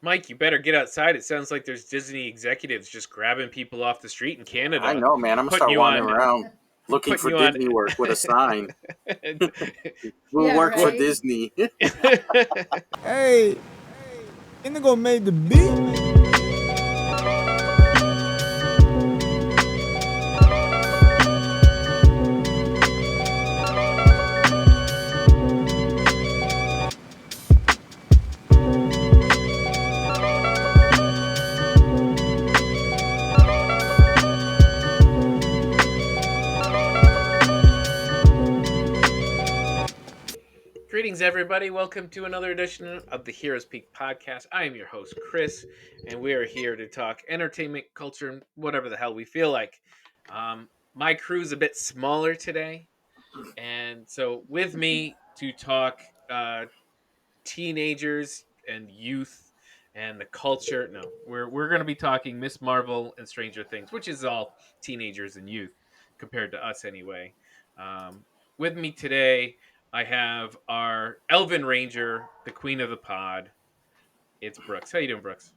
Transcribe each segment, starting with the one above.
Mike, you better get outside. It sounds like there's Disney executives just grabbing people off the street in I Canada, know, man. I'm gonna putting start you wandering on, around looking putting for you on. Disney work with a sign. We'll Yeah, work for right. Disney. Hey, Indigo made the beat. Greetings, everybody. Welcome to another edition of the Heroes Peak podcast. I am your host, Chris, and we are here to talk entertainment, culture, and whatever the hell we feel like. My crew's a bit smaller today, and so with me to talk teenagers and youth and the culture. No, we're going to be talking Miss Marvel and Stranger Things, which is all teenagers and youth compared to us anyway. With me today, I have our Elven Ranger, the queen of the pod. It's Brooks. How you doing, Brooks?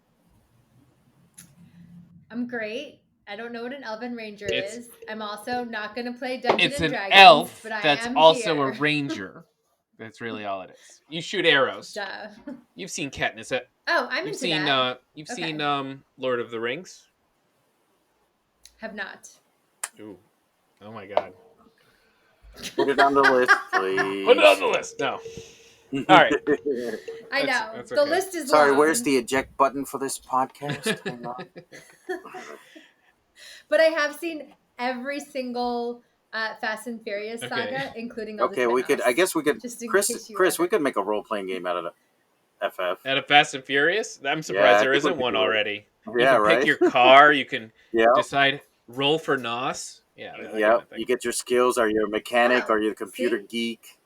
I'm great. I don't know what an Elven Ranger It's is. I'm also not going to play Dungeons it's and an Dragons, elf but I that's am also a here. ranger. That's really all it is. You shoot arrows. Duh. You've seen Katniss. Oh, I'm You've into seen that. you've Okay. seen Lord of the Rings. Have not. Ooh. Oh my god. Put it on the list, please. Put it on the list. No. All right. I know. That's The okay. list is Sorry, long. where's the eject button for this podcast? Hang on. But I have seen every single Fast and Furious saga, including all the Okay, we could. I spin-offs. guess we could. Just in Chris, case you Chris, we wondered. could make a role-playing game out of the FF. Out of Fast and Furious? I'm Yeah, surprised I there think we isn't could one do it. already. You Yeah, can pick right. your car. You can Yeah, decide roll for NOS. Yeah, that kind yeah. of thing. You get your skills. Are you a mechanic? Oh, Are you a computer see? geek?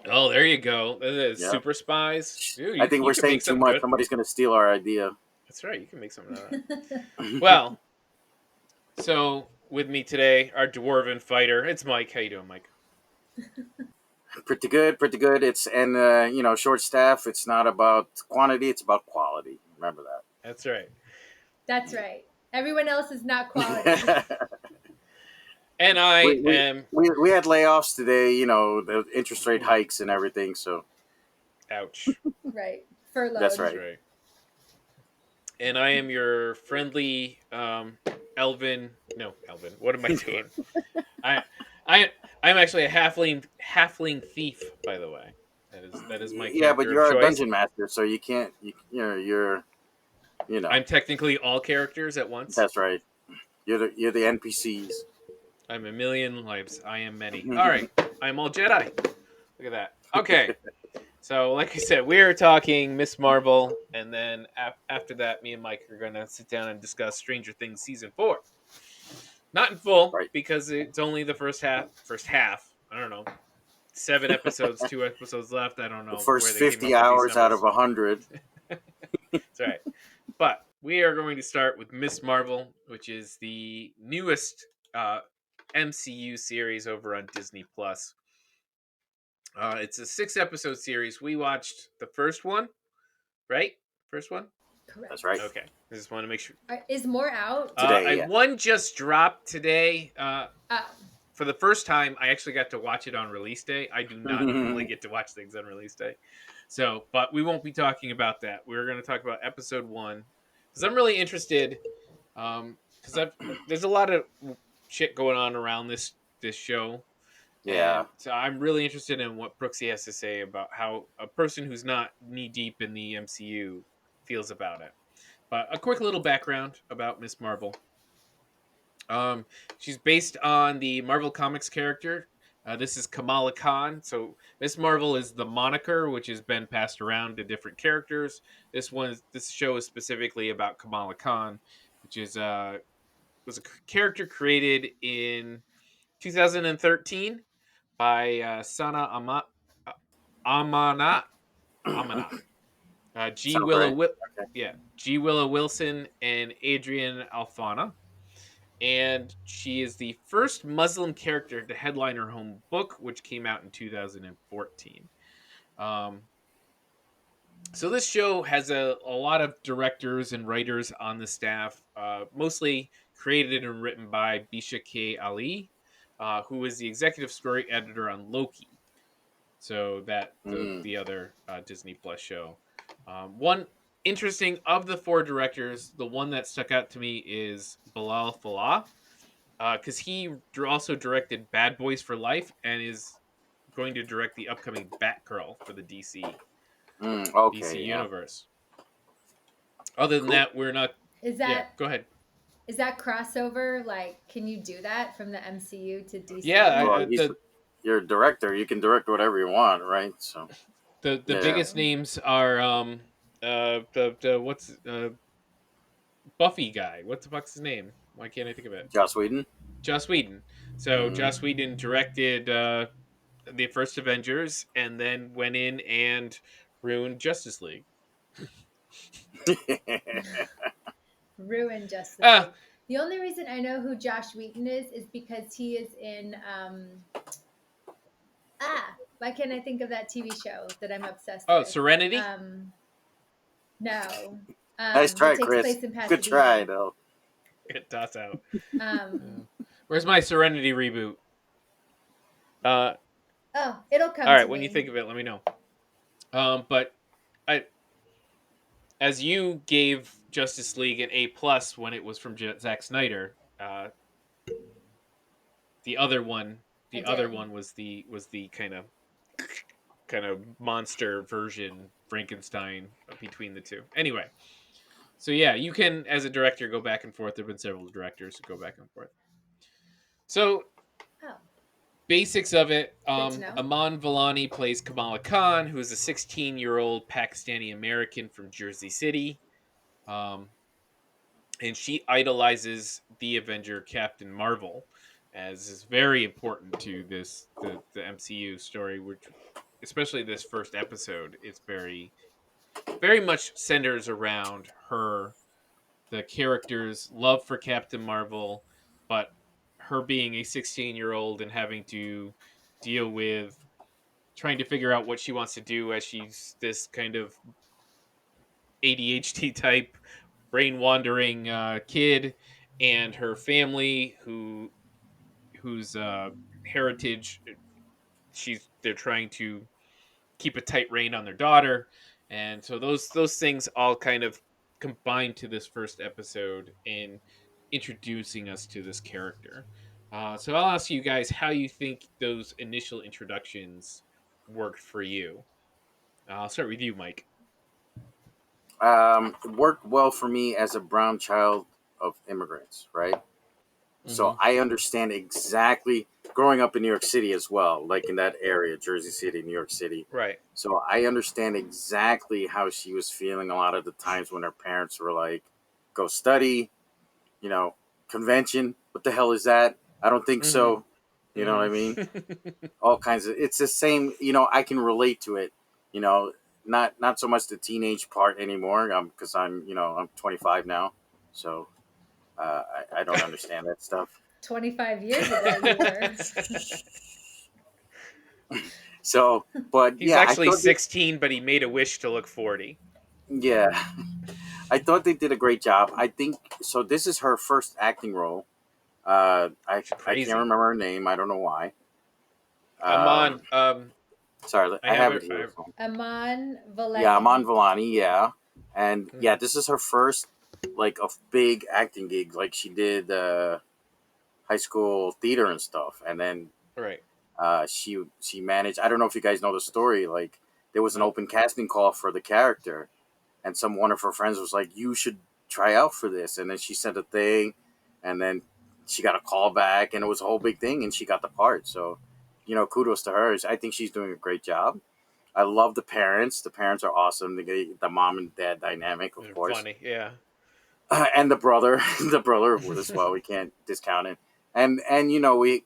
Oh, there you go. That is Yeah. Super Spies. Dude, I think you we're can saying make too something much. good. Somebody's gonna steal our idea. That's right. You can make something out of that. Well, so with me today, our dwarven fighter. It's Mike. How you doing, Mike? Pretty good, pretty good. It's short staff. It's not about quantity. It's about quality. Remember That's right. That's right. Everyone else is not quality. that. And I we, am. we had layoffs today. You know, the interest rate hikes and everything. So Ouch. Right. Furloughed. That's That's right. right. And I am your friendly Elvin. No, Elvin. What am I doing? I I'm actually a halfling thief, by the way. That is my Yeah, but character of you're a choice. dungeon master, so you can't. You're. I'm technically all characters at once. That's right. You're the NPCs. I'm a million lives. I am many. All right. I'm all Jedi. Look at that. Okay. So, like I said, we're talking Miss Marvel, and then after that, me and Mike are going to sit down and discuss Stranger Things season 4. Not in full, Right. because it's only the first half. I don't know. 7 episodes, 2 episodes left. I don't know The first where they came 50 up with hours these out numbers. of 100. That's right. But we are going to start with Miss Marvel, which is the newest MCU series over on Disney Plus. It's a 6-episode series. We watched the first one, right? First one? Correct. That's right. Okay. I just want to make sure. Is more out? Today, yeah. One just dropped today. Oh. For the first time, I actually got to watch it on release day. I do not normally get to watch things on release day. So, but we won't be talking about that. We're going to talk about episode 1. Because I'm really interested. Because there's a lot of shit going on around this show. Yeah. And so I'm really interested in what Brooksy has to say about how a person who's not knee deep in the MCU feels about it. But a quick little background about Miss Marvel. She's based on the Marvel Comics character. This is Kamala Khan. So Miss Marvel is the moniker, which has been passed around to different characters. This show is specifically about Kamala Khan, which was a character created in 2013 by Sana Amanat. G. Sounds right. G. Willow Wilson and Adrian Alfana. And she is the first Muslim character to headline her own book, which came out in 2014. So this show has a lot of directors and writers on the staff, mostly created and written by Bisha K. Ali, who is the executive story editor on Loki. So that Mm. the other Disney Plus show. One interesting of the four directors, the one that stuck out to me is Bilal Fallah, because he also directed Bad Boys for Life and is going to direct the upcoming Batgirl for the DC Okay, yeah. universe. Other than Cool. that, we're not. Is Yeah, that go ahead. is that crossover? Like, can you do that from the MCU to DC? Yeah, Well, you're a director. You can direct whatever you want, right? So, the yeah. biggest names are the what's Buffy guy. What the fuck's his name? Why can't I think of it? Joss Whedon. Joss Whedon. So Mm. Joss Whedon directed the first Avengers, and then went in and ruined Justice League. Ruin Justice Ah. League. The only reason I know who Josh Wheaton is because he is in why can't I think of that TV show that I'm obsessed with? Serenity. No. Nice try, it takes Chris. place in Pasadena. Good try, though. It dots out. Um, Where's my Serenity reboot? It'll come. All right, to when me. you think of it, let me know. But as you gave Justice League an A+ when it was from Zack Snyder, the other one was the kind of monster version Frankenstein between the two. Anyway, so yeah, you can as a director go back and forth. There've been several directors who go back and forth. So basics of it, Aman Vellani plays Kamala Khan, who is a 16-year-old Pakistani American from Jersey City. And she idolizes the Avenger Captain Marvel, as is very important to the MCU story, which especially this first episode is very much centers around her, the character's love for Captain Marvel, but her being a 16-year-old and having to deal with trying to figure out what she wants to do as she's this kind of ADHD type brain wandering kid, and her family whose heritage they're trying to keep a tight rein on their daughter, and so those things all kind of combine to this first episode in introducing us to this character. So I'll ask you guys how you think those initial introductions worked for you. I'll start with you, Mike. It worked well for me as a brown child of immigrants, right? So I understand exactly, growing up in New York City as well, like in that area, Jersey City, New York City. Right. So I understand exactly how she was feeling a lot of the times when her parents were like, go study, convention. What the hell is that? I don't think so. You know what I mean? All kinds of, it's the same, I can relate to it, not so much the teenage part anymore, because I'm 25 now. So I don't understand that stuff. 25 years ago, you were. So, but he's actually 16, but he made a wish to look 40. Yeah, I thought they did a great job. I think so. This is her first acting role. I can't remember her name. I don't know why. Aman. Sorry, I have it here. Aman Vellani. Yeah, Aman Vellani. Yeah, and yeah, this is her first like a big acting gig. Like she did high school theater and stuff, and then right. She managed. I don't know if you guys know the story. Like there was an open casting call for the character, and one of her friends was like, "You should try out for this." And then she sent a thing, and then she got a call back, and it was a whole big thing, and she got the part. So, kudos to her. I think she's doing a great job. I love the parents. The parents are awesome. The mom and dad dynamic, of course. Funny, yeah. And the brother as well. We can't discount it. And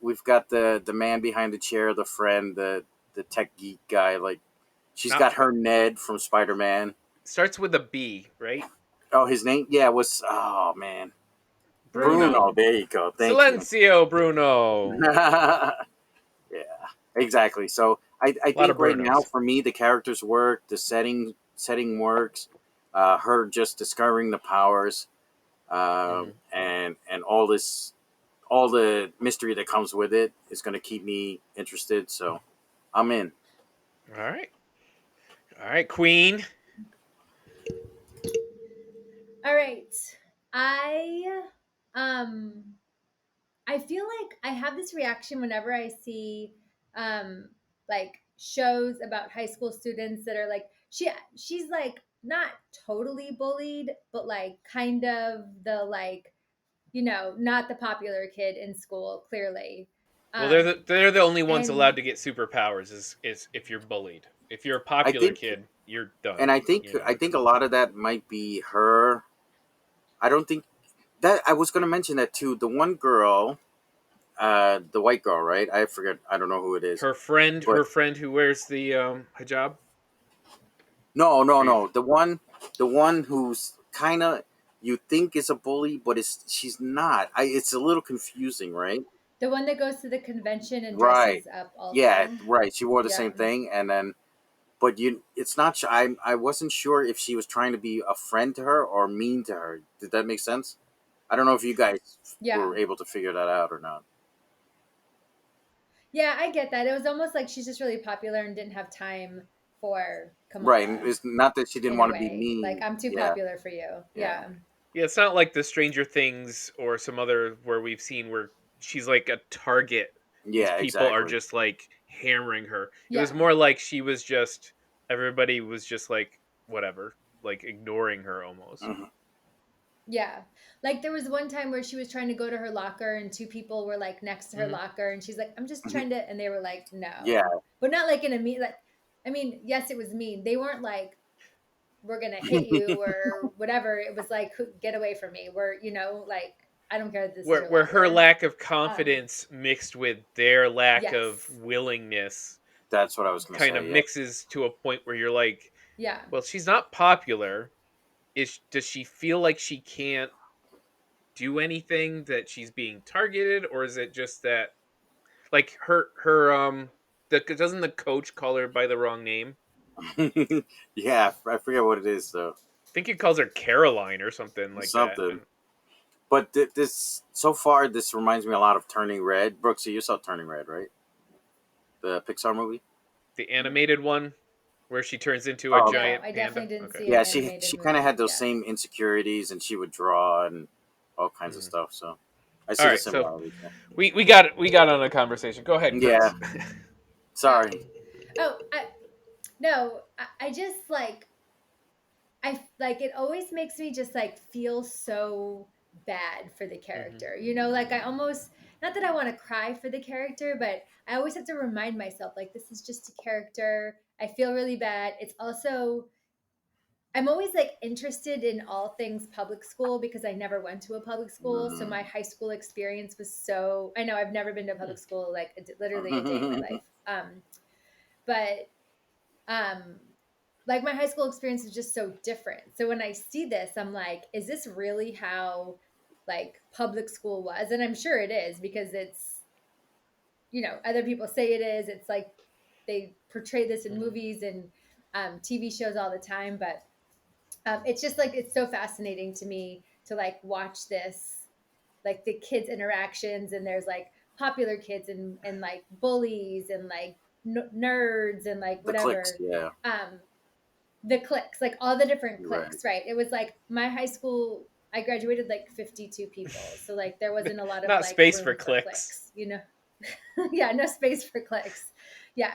we've got the man behind the chair, the friend, the tech geek guy. Like she's got her Ned from Spider-Man. Starts with a B, right? Oh, his name? Yeah, was man. Bruno. There you go. Thank Silencio, Bruno. Yeah, exactly. So I think right now for me the characters work, the setting setting works. Her just discovering the powers, and all the mystery that comes with it is going to keep me interested. So I'm in. All right, Queen. All right. I um I feel like I have this reaction whenever I see like shows about high school students that are like she's like not totally bullied, but like kind of the like, not the popular kid in school, clearly. Well, Um they're the only ones allowed and to get superpowers. Is if you're bullied. If you're a I popular think, kid, you're done. and I think a lot of that might be her. I don't think that I was going to mention that too. The one girl, the white girl, right? I forget. I don't know who it is. Her friend, But who wears the hijab. no, no, Are you- no. The one who's kind of you think is a bully, but she's not. It's a little confusing, right? the one that goes to the convention and Right. dresses up Yeah, also. right. She wore the Yeah. same thing, and then, but it's not. I wasn't sure if she was trying to be a friend to her or mean to her. Did that make sense? I don't know if you guys Yeah. were able to figure that out or not. Yeah, I get that. It was almost like she's just really popular and didn't have time for Right. And Kamala it's not that she didn't in a want to be way. Like, mean. I'm too Yeah. popular for you. Yeah. Yeah. Yeah, it's not like the Stranger Things or some other where we've seen where she's like a target. These Yeah. people are Exactly. just like hammering her. It was Yeah. more like she was just everybody was just like whatever, like ignoring her almost. Hmm. Yeah. Like, there was one time where she was trying to go to her locker and two people were like next to her Mhm. locker and she's like, I'm just trying to, and they were like, no. Yeah. But not like in a mean, like, I mean, yes, it was mean. They weren't like, we're going to hit you or whatever. It was like, get away from me. We're, like, I don't care that this is your Where her locker. lack of confidence mixed with their lack of Yes. willingness That's what I was going to kind of say. Yeah. mixes to a point where you're like, Yeah. well, she's not popular. Does she feel like she can't do anything, that she's being targeted, or is it just that like doesn't the coach call her by the wrong name? Yeah. I forget what it is though. I think he calls her Caroline or something like that. Something. But this so far, this reminds me a lot of Turning Red. Brooksy, you saw Turning Red, right? The Pixar movie. The animated one where she turns into a Oh, okay. giant No, I panda. definitely didn't see Yeah, an she animated kind of had movie. those Yeah. same insecurities, and she would draw and all kinds of Mhm. stuff. So I see All the right, so similarities. we got on a conversation. Go ahead, Chris. Yeah. Sorry. Oh, I just like, I like, it always makes me just like feel so bad for the character. Like, I almost, not that I want to cry for the character, but I always have to remind myself like, this is just a character. I feel really bad. It's also, I'm always like interested in all things public school because I never went to a public school. So my high school experience was so, I know I've never been to a public school, like literally a day in my life. But like, my high school experience is just so different. So when I see this, I'm like, is this really how like public school was? And I'm sure it is because it's, other people say it is. It's like they portray this in movies and TV shows all the time. But it's just like, it's so fascinating to me to like watch this, like the kids' interactions, and there's like popular kids and like bullies and like nerds and like The whatever. cliques, yeah. The cliques, like all the different Right. cliques, right? It was like my high school, I graduated like 52 people. So like there wasn't a lot of Not like space room for cliques. Yeah, no space for cliques. Yeah.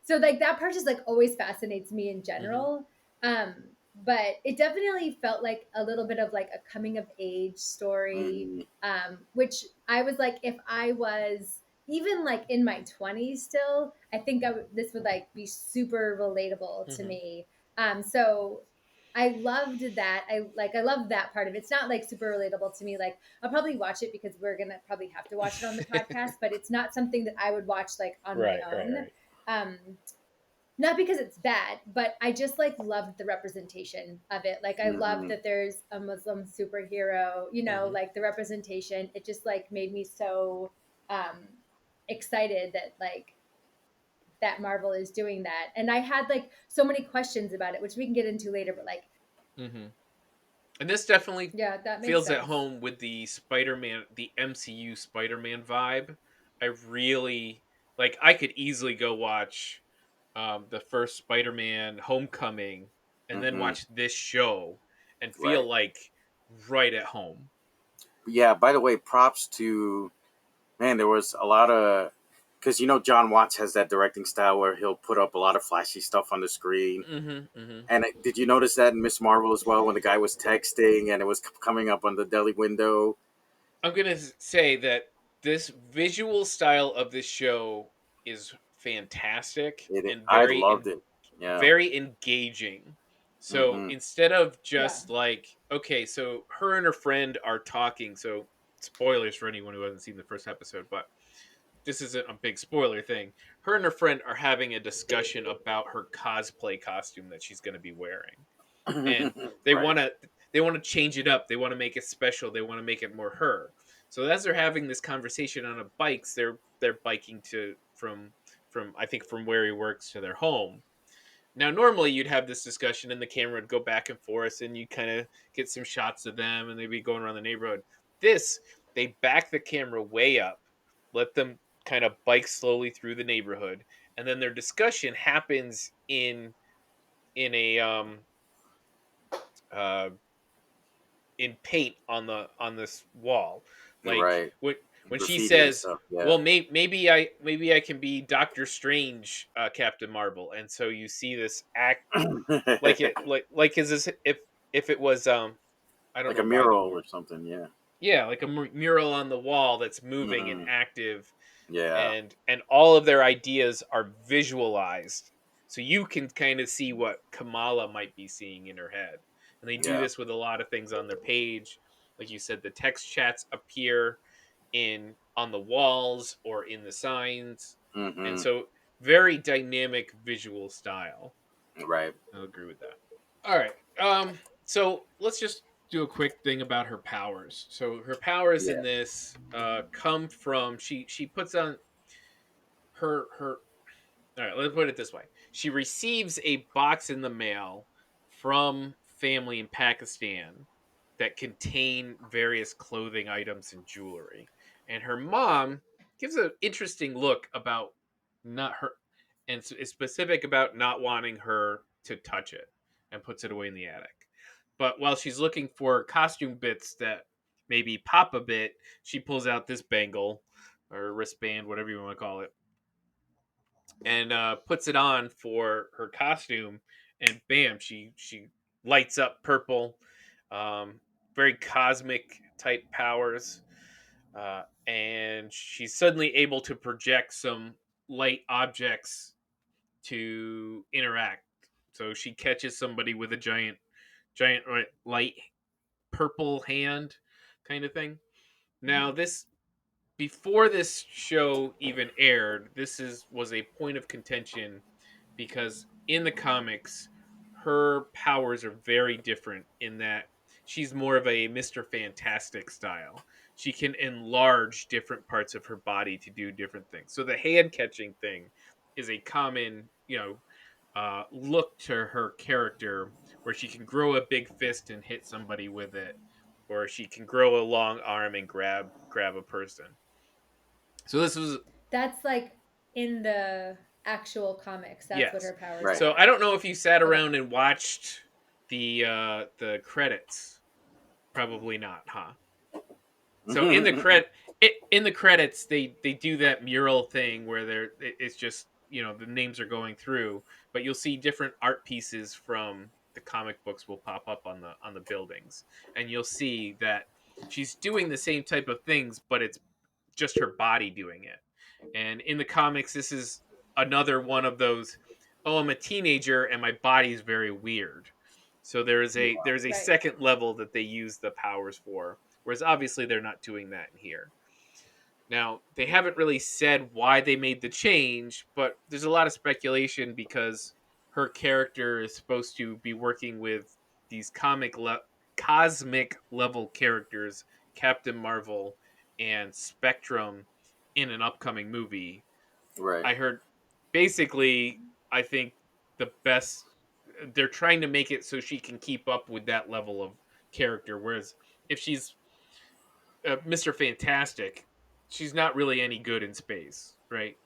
So like that part just like always fascinates me in general. But it definitely felt like a little bit of like a coming of age story, which I was like, if I was even like in my 20s still, I think this would like be super relatable to me. So I loved that. I love that part of it. It's not like super relatable to me. Like, I'll probably watch it because we're gonna probably have to watch it on the podcast, but it's not something that I would watch like on my own. Right. Not because it's bad, but I just like loved the representation of it. Like, I love that there's a Muslim superhero, like the representation. It just like made me so excited that like that Marvel is doing that. And I had like so many questions about it, which we can get into later, but like, Mm-hmm. And this definitely yeah, that makes feels at sense. home with the Spider-Man, the MCU Spider-Man vibe. I really like. I could easily go watch the first Spider-Man Homecoming and then Hmm. watch this show and feel Right. like right at home. Yeah. By the way, props to man. There was a lot of because John Watts has that directing style where he'll put up a lot of flashy stuff on the screen. Mm-hmm, mm-hmm. And did you notice that in Miss Marvel as well when the guy was texting and it was coming up on the deli window? I'm gonna say that this visual style of this show is fantastic and I loved it. Yeah. very engaging. So Hmm. instead of Yeah. just like, okay, so her and her friend are talking. So spoilers for anyone who hasn't seen the first episode, but this isn't a big spoiler thing. Her and her friend are having a discussion about her cosplay costume that she's going to be wearing, and they Right. want to they want to change it up. They want to make it special. They want to make it more her. So as they're having this conversation on a bikes, they're biking to from I think from where he works to their home. Now, normally you'd have this discussion and the camera would go back and forth and you kind of get some shots of them and they'd be going around the neighborhood. This, they back the camera way up, let them kind of bike slowly through the neighborhood, and then their discussion happens in a uh in paint on this wall. Like Right. when she Graffiti and says, stuff. Yeah. "Well, maybe I can be Doctor Strange, Captain Marvel," and so you see this act like it like is this if it was I don't Like a know why the mural word or something. Yeah. yeah like a mural on the wall that's moving and Hmm. active, Yeah. and all of their ideas are visualized so you can kind of see what Kamala might be seeing in her head. And they do Yeah. this with a lot of things on their page. Like you said, the text chats appear in on the walls or in the signs, and Hmm. so very dynamic visual style. Right. I'll agree with that. All right. So let's just do a quick thing about her powers. So her powers in Yeah. this come from she puts on her. All right. Let's put it this way. She receives a box in the mail from family in Pakistan that contain various clothing items and jewelry, and her mom gives an interesting look about not her and is specific about not wanting her to touch it and puts it away in the attic. But while she's looking for costume bits that maybe pop a bit, she pulls out this bangle or wristband, whatever you want to call it, and puts it on for her costume. And bam, she lights up purple. Um, Very cosmic type powers, and she's suddenly able to project some light objects to interact. So she catches somebody with a giant light purple hand kind of thing. Now this before this show even aired, this is was a point of contention because in the comics her powers are very different in that she's more of a Mr. Fantastic style. She can enlarge different parts of her body to do different things. So the hand catching thing is a common, look to her character where she can grow a big fist and hit somebody with it, or she can grow a long arm and grab a person. So this was That's like in the actual comics. That's what yes. her powers Right. So are. I don't know if you sat Okay. around and watched the credits. Probably not, huh? So in the credits they do that mural thing where it's just the names are going through, but you'll see different art pieces from the comic books will pop up on the buildings, and you'll see that she's doing the same type of things, but it's just her body doing it. And in the comics, this is another one of those. Oh, I'm a teenager and my body's very weird. So there's a Right. second level that they use the powers for, whereas obviously they're not doing that in here. Now they haven't really said why they made the change, but there's a lot of speculation because her character is supposed to be working with these cosmic level characters, Captain Marvel and Spectrum, in an upcoming movie. Right. I heard basically, I think the best they're trying to make it so she can keep up with that level of character. Whereas if she's Mr. Fantastic, she's not really any good in space, right?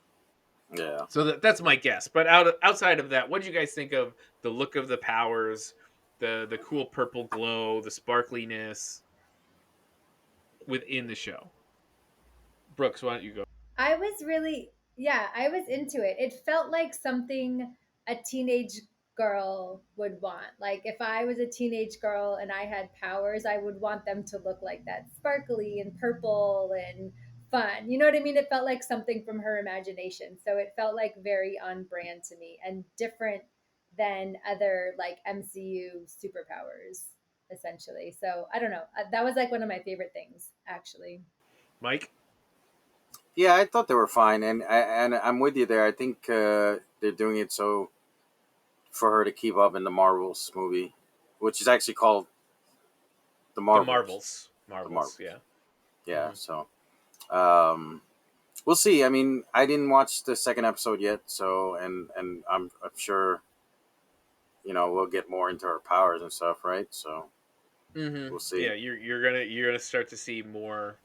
Yeah. So that's my guess. But outside of that, what do you guys think of the look of the powers, the cool purple glow, the sparkliness within the show? Brooks, why don't you go? I was really, yeah, I was into it. It felt like something a teenage girl would want. Like if I was a teenage girl and I had powers, I would want them to look like that, sparkly and purple and fun. You know what I mean? It felt like something from her imagination. So it felt like very on brand to me and different than other like MCU superpowers essentially. So I don't know. That was like one of my favorite things actually. Mike? Yeah, I thought they were fine, and I'm with you there. I think they're doing it so for her to keep up in the Marvels movie, which is actually called the The Marvels. Marvels. The Marvels, Marvels. yeah. Yeah. Mhm. So we'll see. I mean, I didn't watch the second episode yet, so and I'm sure we'll get more into her powers and stuff, right? So we'll see. Yeah, you're gonna start to see more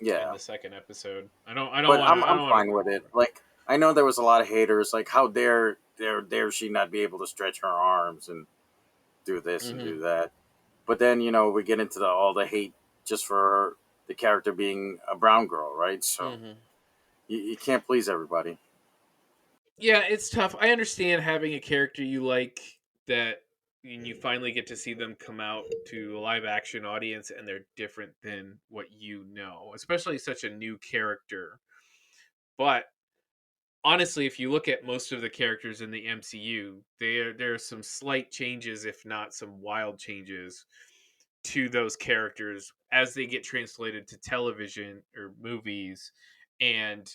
in Yeah, the second episode. I don't but want to. I I'm don't want fine with it. Like I know there was a lot of haters, like how dare she not be able to stretch her arms and do this and to. do that. But then we get into all the hate just for the character being a brown girl, right? So hmm you can't please everybody. Yeah, it's tough. I understand having a character you like that, and you finally get to see them come out to a live action audience, and they're different than what you know, especially such a new character. But honestly, if you look at most of the characters in the MCU, there are some slight changes, if not some wild changes, to those characters as they get translated to television or movies, and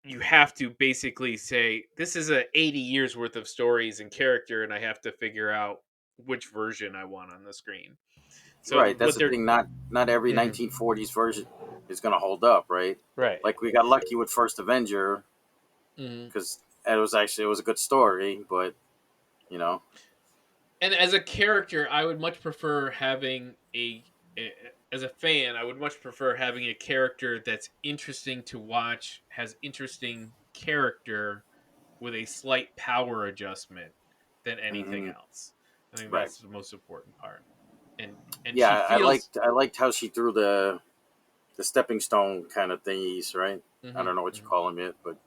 you have to basically say this is a 80 years worth of stories and character, and I have to figure out which version I want on the screen. So Right. That's what the they're thing. Not every Mhm. 1940s version is going to hold up, right? Right. Like we got lucky with First Avenger Mhm. because it was a good story, but you know, And as a character, I would much prefer having as a fan, I would much prefer having a character that's interesting to watch, has interesting character with a slight power adjustment than anything hmm else. I think right. that's the most important part. And Yeah, she I feels liked I liked how she threw the stepping stone kind of thingies, right? I Mhm, don't know what you mhm. call them yet, but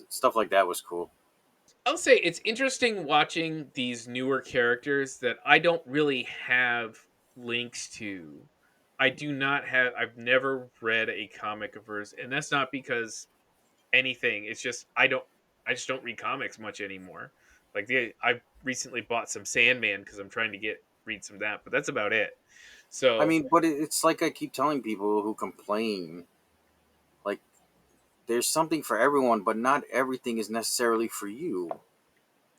stuff like that was cool. I'll say it's interesting watching these newer characters that I don't really have links to. I've never read a comic of hers, and that's not because anything. It's just I just don't read comics much anymore. I recently bought some Sandman because I'm trying to read some of that, but that's about it. I So mean, but it's like I keep telling people who complain, like there's something for everyone, but not everything is necessarily for you.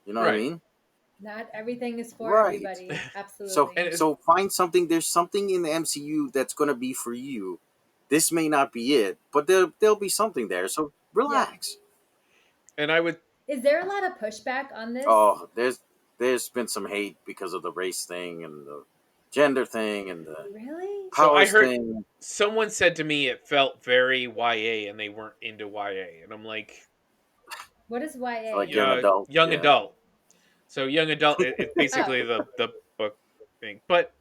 You know what I right. mean? Not everything is for Right. everybody. So Absolutely. And it's, so find something. There's something in the MCU that's going to be for you. This may not be it, but there'll be something there. So Yeah. relax. and I would Is there a lot of pushback on this? Oh, there's been some hate because of the race thing and the gender thing and the Really? so I powers heard thing. someone said to me it felt very YA and they weren't into YA. And I'm like, What is Like YA? young adult. young Yeah. adult. So young adult, it's basically Oh, the book thing. But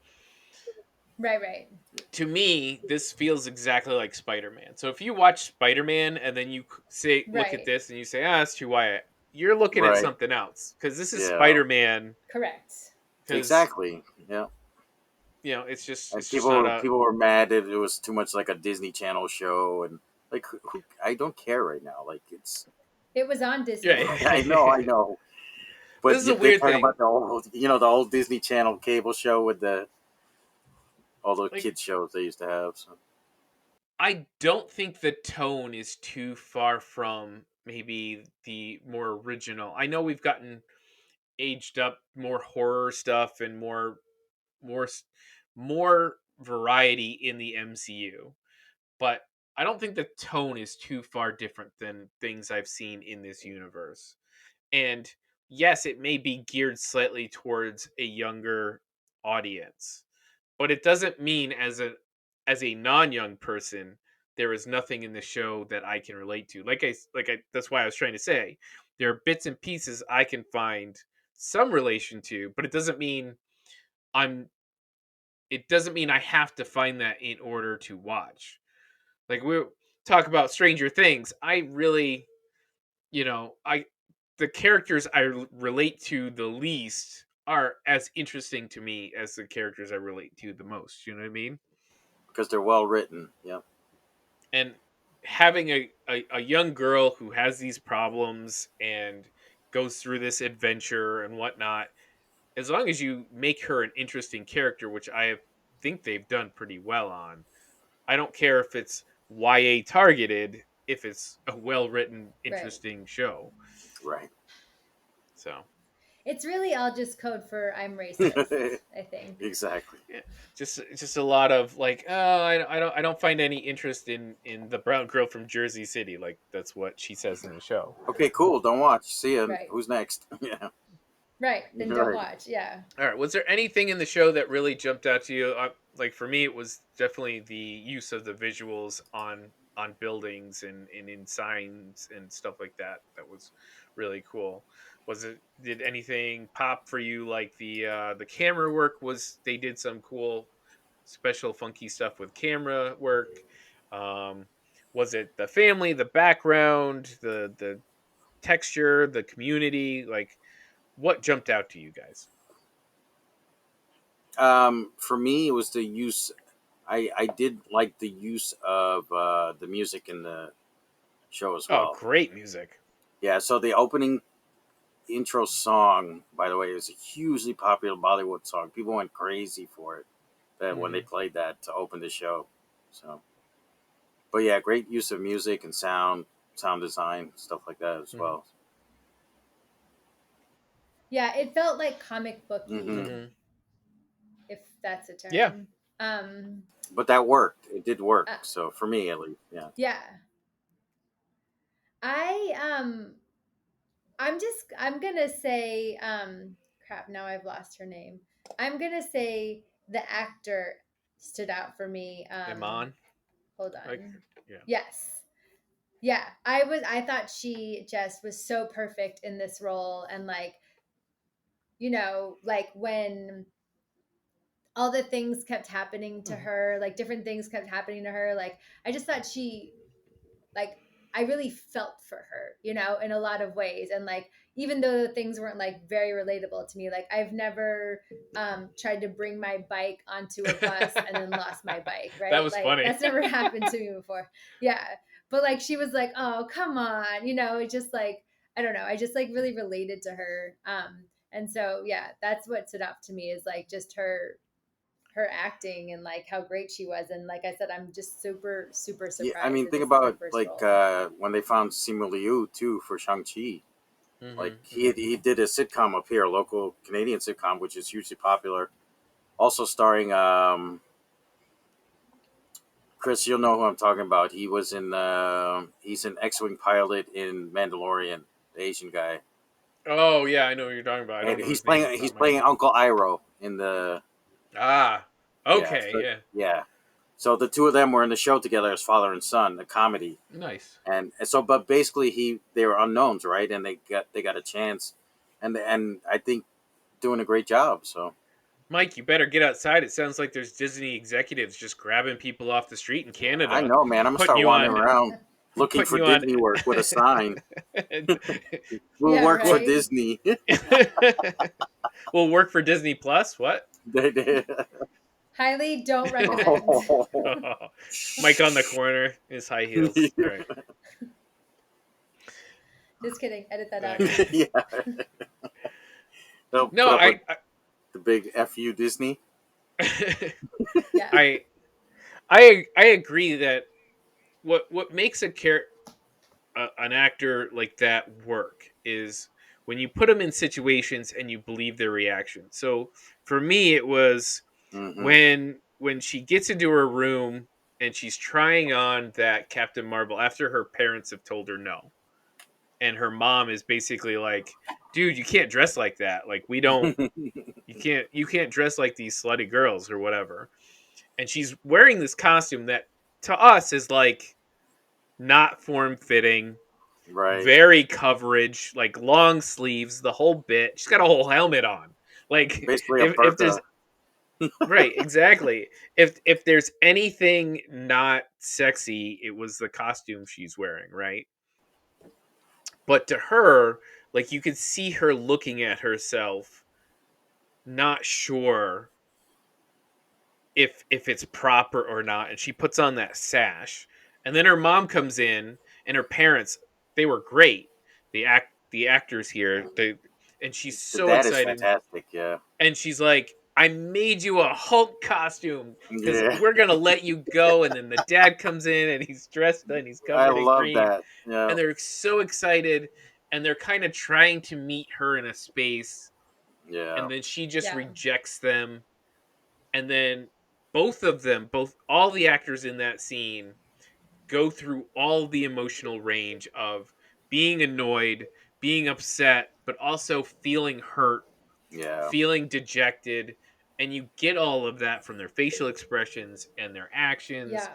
right, right. to me, this feels exactly like Spider-Man. So if you watch Spider-Man and then you say look at Right. this and you say, ah, it's too YA, you're looking at Right. something else because this is Yeah. Spider-Man. Correct. Because Exactly. Yeah. And it's just not a people were mad that it was too much like a Disney Channel show and like I don't care right now. Like it's It was on Disney. yeah. I know. This But is a they're weird talking thing. about the old Disney Channel cable show with all the Like kids shows they used to have. So. I don't think the tone is too far from maybe the more original. I know we've gotten aged up more horror stuff and more s- more variety in the MCU. But I don't think the tone is too far different than things I've seen in this universe. And yes, it may be geared slightly towards a younger audience, but it doesn't mean as a non-young person there is nothing in the show that I can relate to. That's why I was trying to say there are bits and pieces I can find some relation to, but I'm it doesn't mean I have to find that in order to watch. Like we talk about Stranger Things, I really, I the characters relate to the least are as interesting to me as the characters I relate to the most. You know what I mean? Because they're well written. Yeah. And having a young girl who has these problems and goes through this adventure and whatnot, as long as you make her an interesting character, which think they've done pretty well on, I don't care if it's YA targeted, if it's a well written, Right. interesting show. Right. So It's really all just code for I'm racist, I think. Exactly. yeah, just a lot of like, oh, I don't find any interest in the brown girl from Jersey City. Like that's what she says in the show. Okay, cool. Don't watch. See ya. Right. Who's next? Yeah. Right. Then don't watch. Yeah. All right. Was there anything in the show that really jumped out to you? Like for me, it was definitely the use of the visuals on buildings and in signs and stuff like that. That was really cool. Did anything pop for you? Like the camera work they did some cool, special, funky stuff with camera work. Um, was it the family, the background, the texture, the community? Like, what jumped out to you guys? For me, it was the use. I did like the use of the music in the show as Oh, well. great music. Yeah, so the opening intro song, by the way, is a hugely popular Bollywood song. People went crazy for it when they played that to open the show. So, but yeah, great use of music and sound design, stuff like that as well. Yeah, it felt like comic booky, Mm-hmm. if that's a term. Yeah. But that worked. It did work. So for me, at least, yeah. Yeah. I'm gonna say, crap, now I've lost her name. I'm gonna say the actor stood out for me. Iman. Hold on. Yeah. Yes. Yeah. I thought she just was so perfect in this role. And like, like when all the things kept happening to her, like different things kept happening to her. Like, I just thought I really felt for her, in a lot of ways. And like, even though the things weren't like very relatable to me, like I've never tried to bring my bike onto a bus and then lost my bike, right? That was like, funny. That's never happened to me before. Yeah. But like, she was like, oh, come on. It just like, I don't know. I just like really related to her. And so, yeah, that's what stood out to me is like just her acting and like how great she was. And like I said, I'm just super surprised. Yeah, I mean, think about like when they found Simu Liu too for Shang-Chi. Like he did a sitcom up here, a local Canadian sitcom, which is hugely popular. Also starring Chris, you'll know who I'm talking about. He was he's an X-wing pilot in Mandalorian, the Asian guy. Oh yeah, I know what you're talking about. And he's playing Uncle Iroh in the. Okay, yeah. So the two of them were in the show together as father and son, a comedy. Nice. And so, but basically, they were unknowns, right? And they got a chance, and I think doing a great job. So, Mike, you better get outside. It sounds like there's Disney executives just grabbing people off the street in Canada. I know, man. I'm gonna start wandering around looking for Disney work with a sign. We'll work for Disney. We'll work for Disney Plus. What? They did. Highly don't recommend. Mike on the corner, his high heels. All right. Just kidding. Edit that out. Yeah. No, the big FU Disney. Yeah. I agree that what makes an actor like that work is when you put them in situations and you believe their reaction. So for me, it was when she gets into her room and she's trying on that Captain Marvel after her parents have told her no. And her mom is basically like, dude, you can't dress like that. Like, we don't, you can't dress like these slutty girls or whatever. And she's wearing this costume that to us is like not form fitting, Right. very coverage, like long sleeves, the whole bit. She's got a whole helmet on. Like, Basically a if there's burqa. right, exactly. If there's anything not sexy, it was the costume she's wearing, right? But to her, like, you could see her looking at herself, not sure if it's proper or not, and she puts on that sash. And then her mom comes in, and her parents, they were great. The actors here, and she's The so dad is excited. fantastic. Yeah. And she's like, I made you a Hulk costume because Yeah. we're gonna let you go. And then the dad comes in and he's dressed and he's I covered in love green, that. Yeah. and they're so excited, and they're kind of trying to meet her in a space, Yeah. and then she just Yeah. rejects them. And then both of them, all the actors in that scene, go through all the emotional range of being annoyed, being upset, but also feeling hurt, Yeah. feeling dejected, and you get all of that from their facial expressions and their actions, Yeah.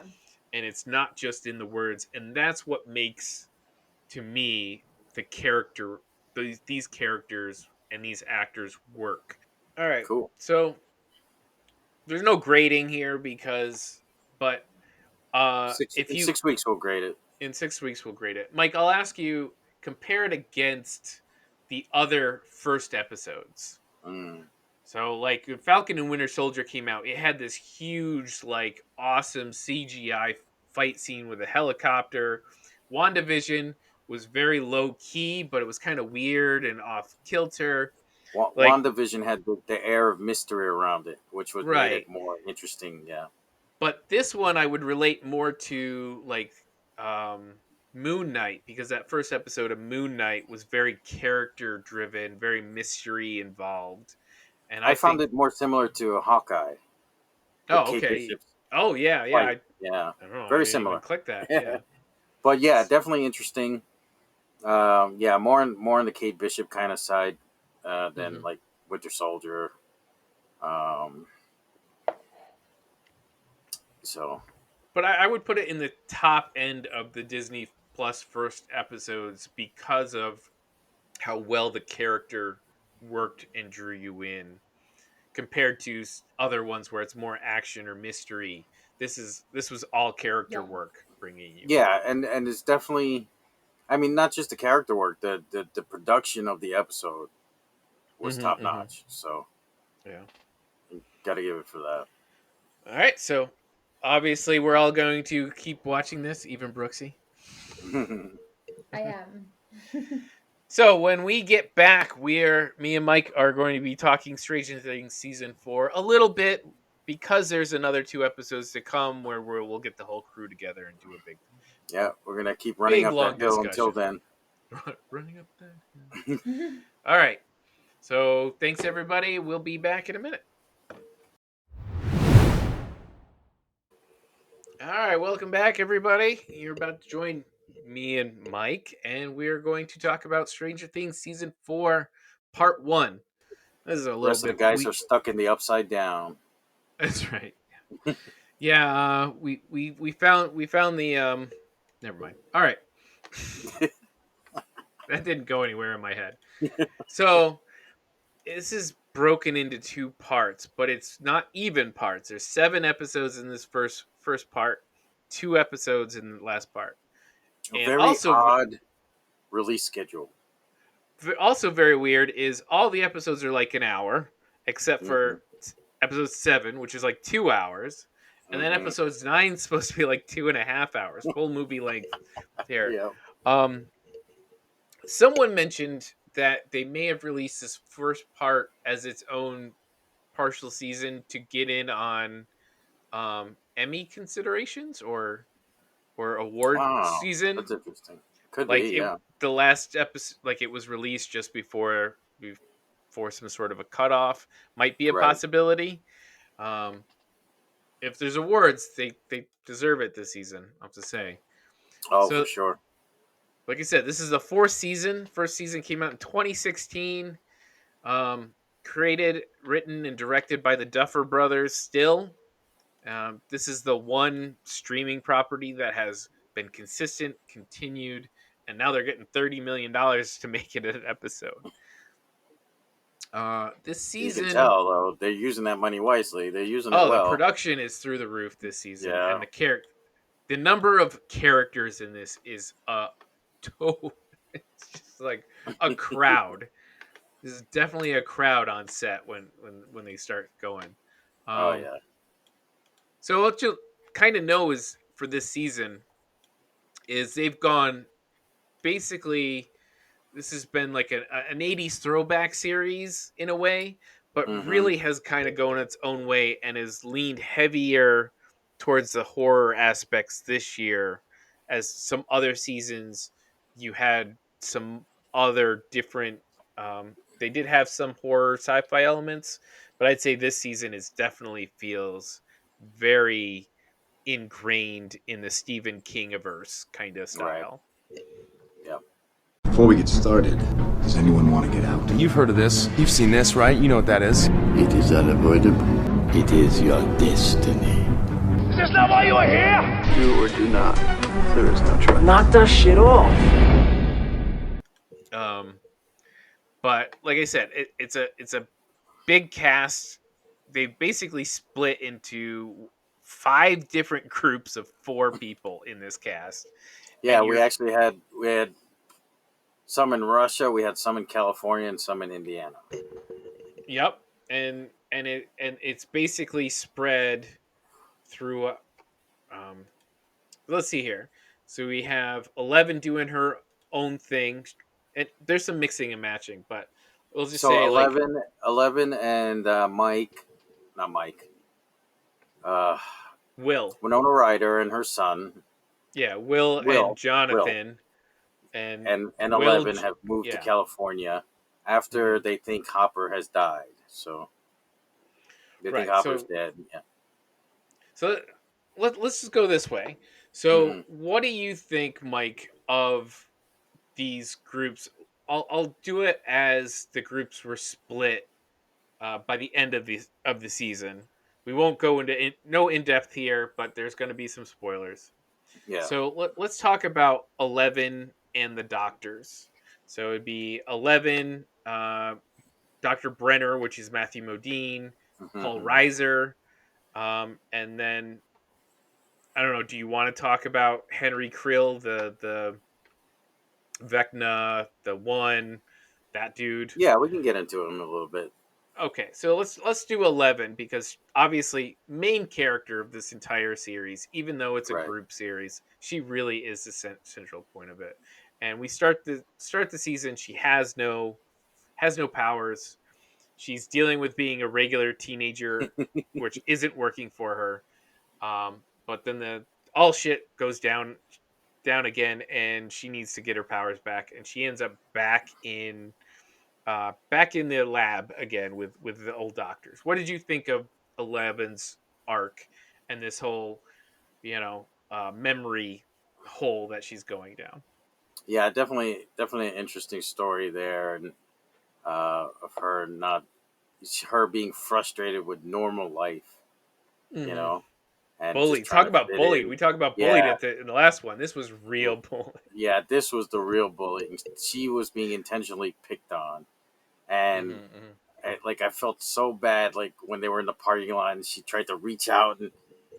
and it's not just in the words. And that's what makes, to me, the character, these characters and these actors work. All right, Cool. so there's no grading here but if In you 6 weeks we'll grade it. in 6 weeks we'll grade it. Mike, I'll ask you, compare it against the other first episodes. Mm. So, like, when Falcon and Winter Soldier came out, it had this huge, like, awesome CGI fight scene with a helicopter. WandaVision was very low key, but it was kind of weird and off kilter. Like, WandaVision had the air of mystery around it, which would made right. it more interesting. Yeah. But this one I would relate more to, like, um, Moon Knight, because that first episode of Moon Knight was very character driven, very mystery involved. And I I found think, it more similar to Hawkeye with oh, Kate okay. Bishop's Oh, yeah, yeah. fight. Yeah. I don't know. I Very didn't even similar. click that. Yeah. But yeah, definitely interesting. Yeah, more on the Kate Bishop kind of side than Mhm. like Winter Soldier. Um, so But I would put it in the top end of the Disney Plus first episodes because of how well the character worked and drew you in, compared to other ones where it's more action or mystery. This was all character Yeah. work bringing you in. yeah, and it's definitely. I mean, not just the character work, the production of the episode was Mhm, top mhm. notch. So Yeah. got to give it for that. All right. So obviously we're all going to keep watching this, even Brooksy. I am. So when we get back, me and Mike are going to be talking Stranger Things season 4 a little bit, because there's another 2 episodes to come where we'll get the whole crew together and do a Yeah, we're gonna keep running up long that hill until discussion. then. Running up that. All right. So thanks everybody. We'll be back in a minute. All right, welcome back everybody. You're about to join me and Mike, and we're going to talk about Stranger Things season 4, part 1. This is a The little rest of the bit guys are stuck in the upside down. That's right. Yeah, we found the never mind. All right. That didn't go anywhere in my head. So, this is broken into 2 parts, but it's not even parts. There's 7 episodes in this first part, 2 episodes in the last part. A And very odd release schedule. also very weird is all the episodes are like an hour, except for episode 7, which is like 2 hours. And then episodes 9 is supposed to be like 2.5 hours, full movie length here. Yeah. Someone mentioned that they may have released this first part as its own partial season to get in on Emmy considerations or award Wow, season. that's interesting. Could Like be, yeah. the last episode, like it was released just before some sort of a cutoff, might be a Right. possibility. if there's awards, they deserve it this season. I have to say. Oh, for So, sure. like I said, this is the fourth season. First season came out in 2016. Um, Created, written, and directed by the Duffer Brothers. Still, this is the one streaming property that has been consistent, continued, and now they're getting $30 million to make it an episode. This You can season, tell though they're using that money wisely. They're using it oh, the well. production is through the roof this season, Yeah. and the number of characters in this is it's just like a crowd. This is definitely a crowd on set when they start going. Oh yeah. So what you kind of know is for this season is they've gone basically. This has been like an 80s throwback series in a way, but Mm-hmm. really has kind of gone its own way and has leaned heavier towards the horror aspects this year. As some other seasons, you had some other different. They did have some horror sci-fi elements, but I'd say this season is definitely feels very ingrained in the Stephen King-averse kind of Right. style. Yep. Before we get started, does anyone want to get out? You've heard of this. You've seen this, right? You know what that is. It is unavoidable. It is your destiny. Is this not why you are here? Do or do not. There is no choice. Knock that shit off. But like I said, it's a big cast. They basically split into 5 different groups of 4 people in this cast. Yeah, And we you're- actually had some in Russia, we had some in California, and some in Indiana. Yep, and it's basically spread through. Let's see here. So we have 11 doing her own thing, and there's some mixing and matching, but we'll just So say 11 and Mike, not Mike, Will. Winona Ryder and her son, Yeah, Will and Jonathan. And and Will 11 have moved to yeah. California after they think Hopper has died. So they think Right, Hopper's so- dead. Yeah. So let's just go this way. So Mhm. what do you think, Mike, of these groups? I'll do it as the groups were split by the end of the season. We won't go into no in depth here, but there's going to be some spoilers. Yeah. So let's talk about 11 and the doctors. So it'd be 11, Dr. Brenner, which is Matthew Modine, Mhm. Paul Reiser, and then I don't know. Do you want to talk about Henry Krill, the Vecna, the one, that dude? Yeah, we can get into him a little bit. Okay, so let's do 11 because obviously main character of this entire series, even though it's a Right. group series, she really is the central point of it. And we start the season. She has no powers. She's dealing with being a regular teenager, which isn't working for her. But then all shit goes down again, and she needs to get her powers back, and she ends up back in the lab again with the old doctors. What did you think of 11's arc and this whole memory hole that she's going down? Yeah, definitely an interesting story there, and of her being frustrated with normal life, you know, and just Bullied. trying Talk to about fit bullied. in. We talked about bullied Yeah. in the last one. This was real bullied. Yeah, this was the real bullying. She was being intentionally picked on, and I felt so bad. Like when they were in the parking lot, and she tried to reach out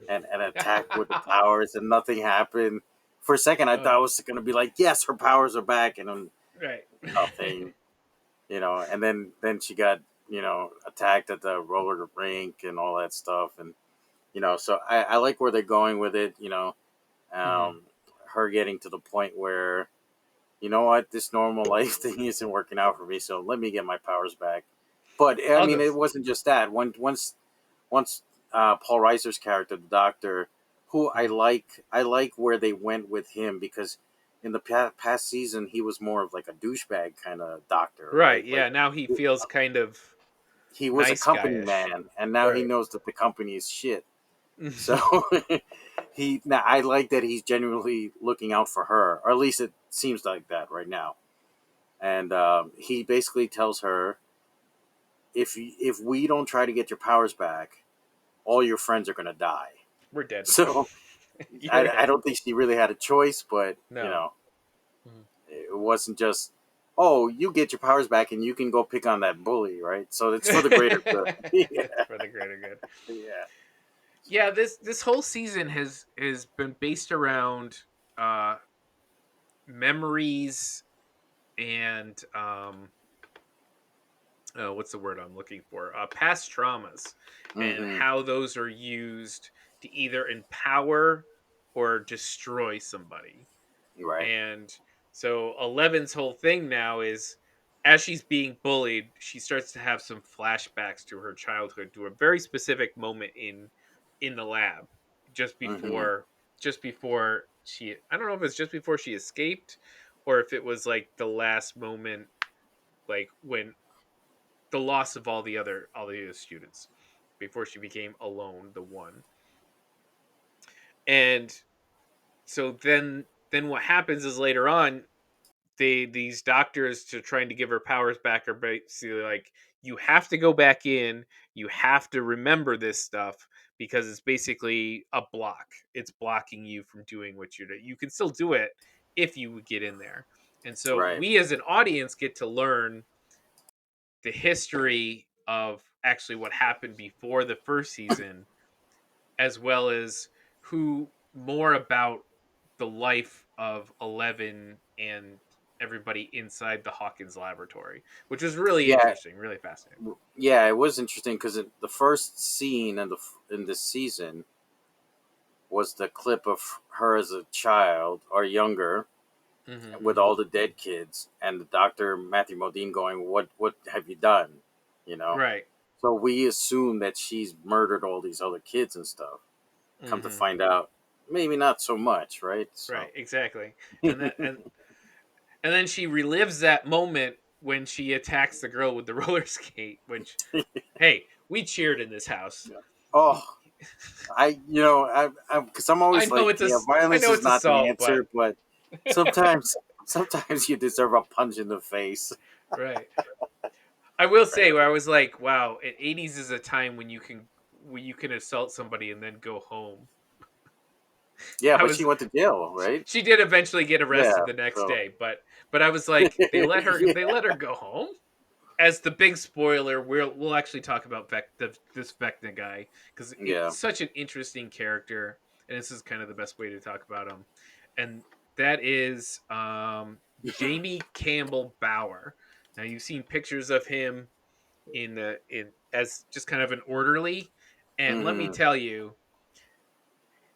and attack with the powers, and nothing happened. For a second, I thought it was going to be like, yes, her powers are back, and then Right. nothing. And then she got attacked at the roller rink and all that stuff, and so I like where they're going with it. Her getting to the point where, you know what, this normal life thing isn't working out for me, so let me get my powers back. But I mean, it wasn't just that. Once Paul Reiser's character, the Doctor, who I like where they went with him, because in the past season he was more of like a douchebag kind of doctor. Right. Yeah. Now he feels kind of. He was nice a company guy-ish. man, and now he Right. knows that the company is shit. So I like that he's genuinely looking out for her, or at least it seems like that right now. And he basically tells her, if we don't try to get your powers back, all your friends are gonna die. We're dead. So I don't think she really had a choice, but No. it wasn't just, oh, you get your powers back and you can go pick on that bully, right? So it's for the greater good. Yeah. For the greater good. Yeah. Yeah, this whole season has been based around memories and what's the word I'm looking for? Past traumas and how those are used to either empower or destroy somebody. Right. And so 11's whole thing now is, as she's being bullied, she starts to have some flashbacks to her childhood, to a very specific moment in the lab just before she, I don't know if it's just before she escaped or if it was like the last moment, like when the loss of all the other students before she became alone, the one. And so then what happens is later on, these doctors, to trying to give her powers back, are basically like, you have to go back in, you have to remember this stuff, because it's basically a block. It's blocking you from doing what you're doing. You can still do it if you would get in there. And so Right. we as an audience get to learn the history of actually what happened before the first season, as well as who more about the life of 11 and everybody inside the Hawkins laboratory, which was really interesting, really fascinating. Yeah, it was interesting because the first scene in this season was the clip of her as a child or younger, with all the dead kids, and the doctor Matthew Modine going, "What have you done?" Right. So we assume that she's murdered all these other kids and stuff. Come to find out, maybe not so much, right? So. Right, exactly. And then she relives that moment when she attacks the girl with the roller skate, which, hey, we cheered in this house. Oh, because I'm always like, violence is not the answer, but sometimes you deserve a punch in the face. Right. I will say, where I was like, wow, 80s is a time when you can assault somebody and then go home. Yeah, but she went to jail, right? She did eventually get arrested the next day, but I was like, they let her go home. As the big spoiler, we'll actually talk about this Vecna guy, because it's such an interesting character, and this is kind of the best way to talk about him. And that is Jamie Campbell Bower. Now, you've seen pictures of him in as just kind of an orderly, and let me tell you,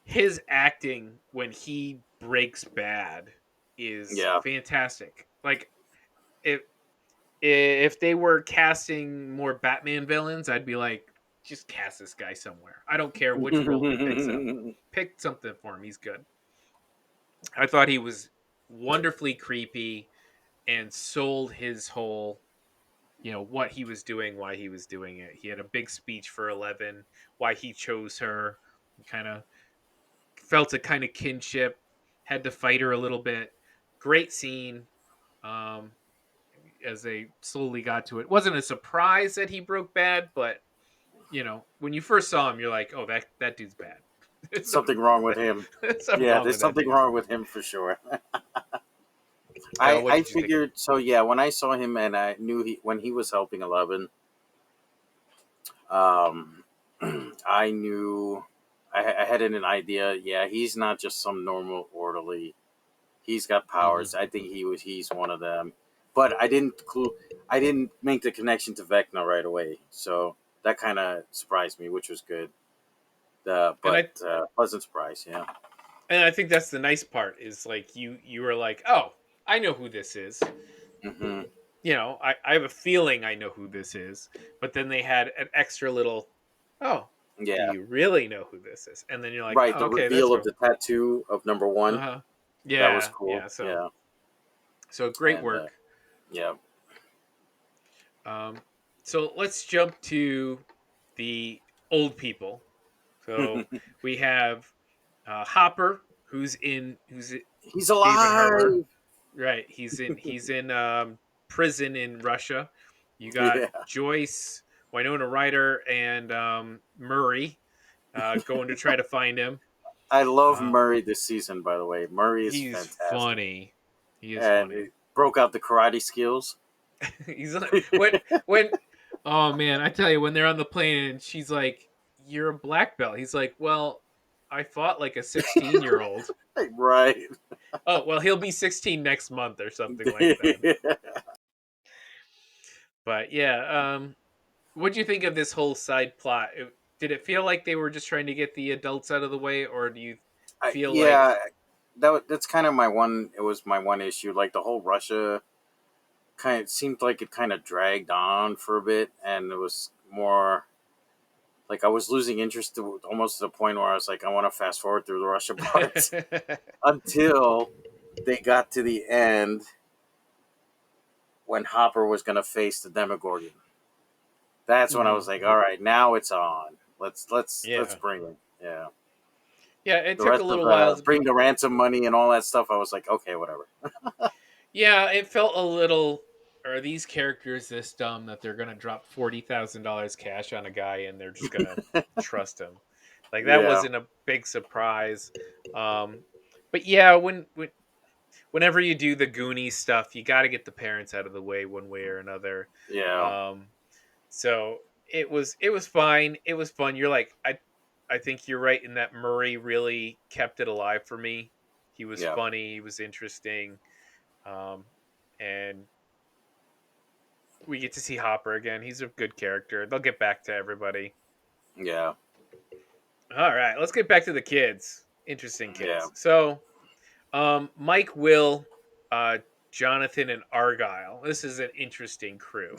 his acting when he breaks bad is fantastic. Like, if they were casting more Batman villains, I'd be like, just cast this guy somewhere. I don't care which role he picks up. Pick something for him. He's good. I thought he was wonderfully creepy and sold his whole, what he was doing, why he was doing it. He had a big speech for 11, why he chose her. He kind of felt a kind of kinship, had to fight her a little bit. Great scene. As they slowly got to it. Wasn't a surprise that he broke bad, but when you first saw him, you're like, oh, that dude's bad. Something wrong with him. There's something wrong with him for sure. I figured so. Yeah, when I saw him and I knew when he was helping 11, I knew I had an idea. Yeah, he's not just some normal orderly. He's got powers. I think he's one of them. But I didn't make the connection to Vecna right away. So that kind of surprised me, which was good. Pleasant surprise, yeah. And I think that's the nice part, is like you were like, oh, I know who this is. I have a feeling I know who this is. But then they had an extra little, oh, yeah, do you really know who this is? And then you're like, right, the reveal of the tattoo of number 1. Yeah, that was cool. Yeah, so great work. Yeah. So let's jump to the old people. So we have Hopper, who's He's David Harbour. alive. Right, he's in prison in Russia. You got Yeah, Joyce, Winona Ryder, and Murray going to try to find him. I love Uh, Murray this season. By the way, Murray is he's fantastic, funny. He is and funny. he broke out the karate skills. He's like, when oh man, I tell you, when they're on the plane and she's like, "You're a black belt." He's like, "Well, I fought like a 16-year-old." Right. Oh well, he'll be 16 next month or something like that. But yeah, what do you think of this whole side plot? Did it feel like they were just trying to get the adults out of the way, or do you feel like Yeah, that's kind of my one. It was my one issue. Like the whole Russia kind of seemed like it kind of dragged on for a bit, and it was more like I was losing interest to almost to the point where I was like, I want to fast forward through the Russia parts until they got to the end when Hopper was going to face the Demogorgon. That's when I was like, all right, now it's on. Let's bring it. Yeah. Yeah, it The took rest a little of while. bring the ransom money and all that stuff. I was like, okay, whatever. Yeah, it felt a little. Are these characters this dumb that they're gonna drop $40,000 cash on a guy and they're just gonna trust him? Like that Yeah. wasn't a big surprise. But yeah, whenever you do the Goonies stuff, you got to get the parents out of the way one way or another. Yeah. So it was fine. It was fun. You're like I think you're right in that Murray really kept it alive for me. He was Yeah. funny. He was interesting. And we get to see Hopper again. He's a good character. They'll get back to everybody. Yeah. All right, let's get back to the kids. Interesting kids. Yeah. So, Mike, Will, Jonathan, and Argyle. This is an interesting crew.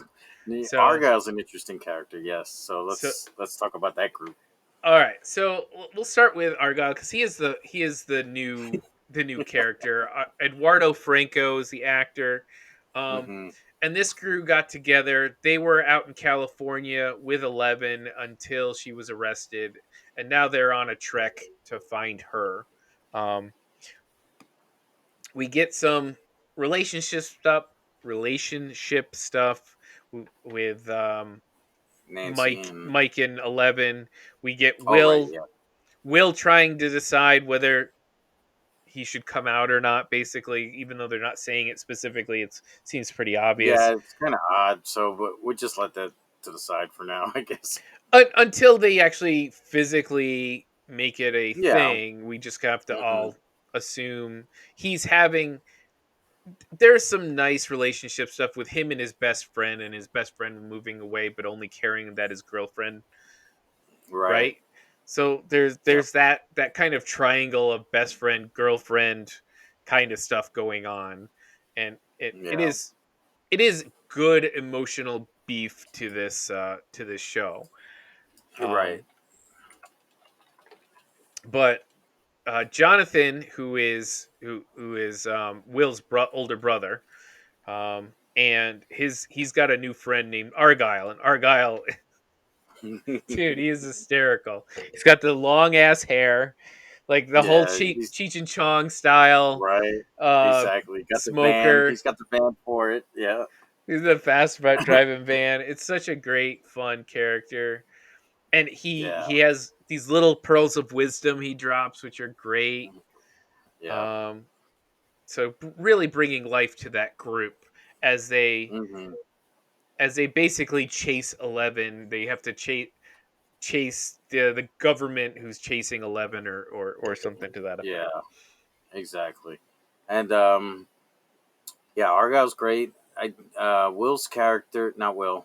So- Argyle's an interesting character, yes. So let's talk about that group. All right, so we'll start with Argyle because he is the new character. Eduardo Franco is the actor. Mhm. And this crew got together. They were out in California with 11 until she was arrested, and now they're on a trek to find her. We get some relationship stuff with Nancy Mike and 11. We get Oh, Will right, yeah. Will trying to decide whether he should come out or not, basically, even though they're not saying it specifically. It seems pretty obvious. Yeah, it's kind of odd. So, but we'll just let that to the side for now, I guess. Until they actually physically make it a Yeah. thing, we just have to all assume he's having. There's some nice relationship stuff with him and his best friend moving away, but only caring that his girlfriend, right? So there's that kind of triangle of best friend, girlfriend kind of stuff going on, and it is good emotional beef to this show. Right. But Jonathan, who is Will's older brother, and he's got a new friend named Argyle, and Argyle, dude, he is hysterical. He's got the long ass hair, like the whole Cheech and Chong style. Right. Exactly. Got smoker. The van. He's got the van for it. Yeah. He's the fast driving van. It's such a great, fun character. And he has these little pearls of wisdom he drops, which are great. Yeah. So really bringing life to that group as they basically chase 11. They have to chase the government who's chasing 11 or something to that effect. Yeah. Exactly. And yeah, Argyle's great. Will's character, not Will,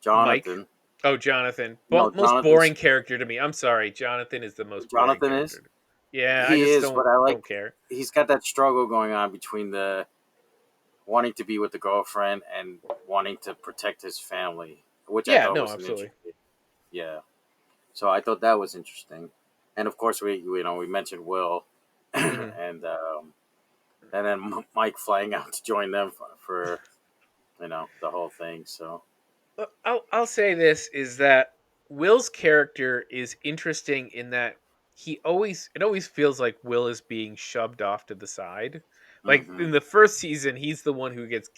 Jonathan. Mike? Oh, Jonathan. No, most boring character to me. I'm sorry. Jonathan is the most boring character. Jonathan is? Yeah, he I just is, don't, but I don't care. He's got that struggle going on between the wanting to be with the girlfriend and wanting to protect his family, which I thought was absolutely. Yeah. So I thought that was interesting. And of course we mentioned Will and then Mike flying out to join them for the whole thing. So I'll say this is that Will's character is interesting in that it always feels like Will is being shoved off to the side. Like Hmm. in the first season, he's the one who gets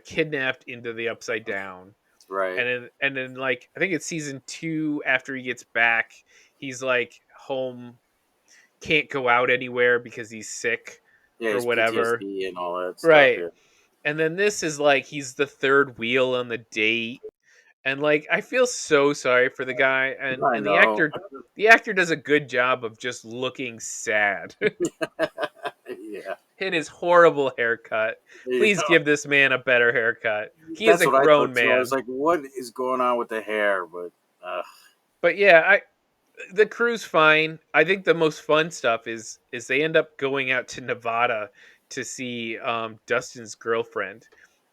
kidnapped into the Upside Down, Right. and then like I think it's season 2 after he gets back, he's like home, can't go out anywhere because he's sick Yeah, or his whatever. PTSD and all that stuff. Right. Yeah. And then this is like he's the third wheel on the date. And like I feel so sorry for the guy, I and know. the actor does a good job of just looking sad. Yeah. In his horrible haircut. Please Yeah. give this man a better haircut. He is That's a what I grown thought too. I man. was like, what is going on with the hair? But But yeah, the crew's fine. I think the most fun stuff is they end up going out to Nevada to see Dustin's girlfriend.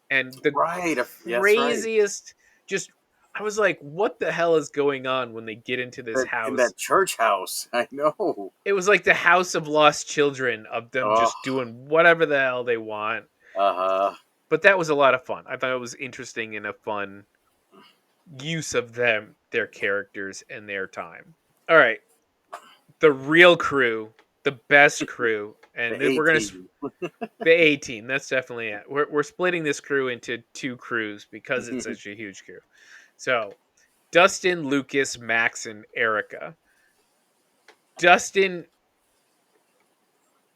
And the right. That's right. craziest, just I was like, what the hell is going on when they get into this That in house? that church house. I know. It was like the house of lost children, of them Oh. just doing whatever the hell they want. But that was a lot of fun. I thought it was interesting and a fun use of their characters, and their time. All right, the real crew, the best crew, and The we're gonna A-team. the A team. That's definitely it. We're splitting this crew into 2 crews because it's such a huge crew. So, Dustin, Lucas, Max, and Erica. Dustin,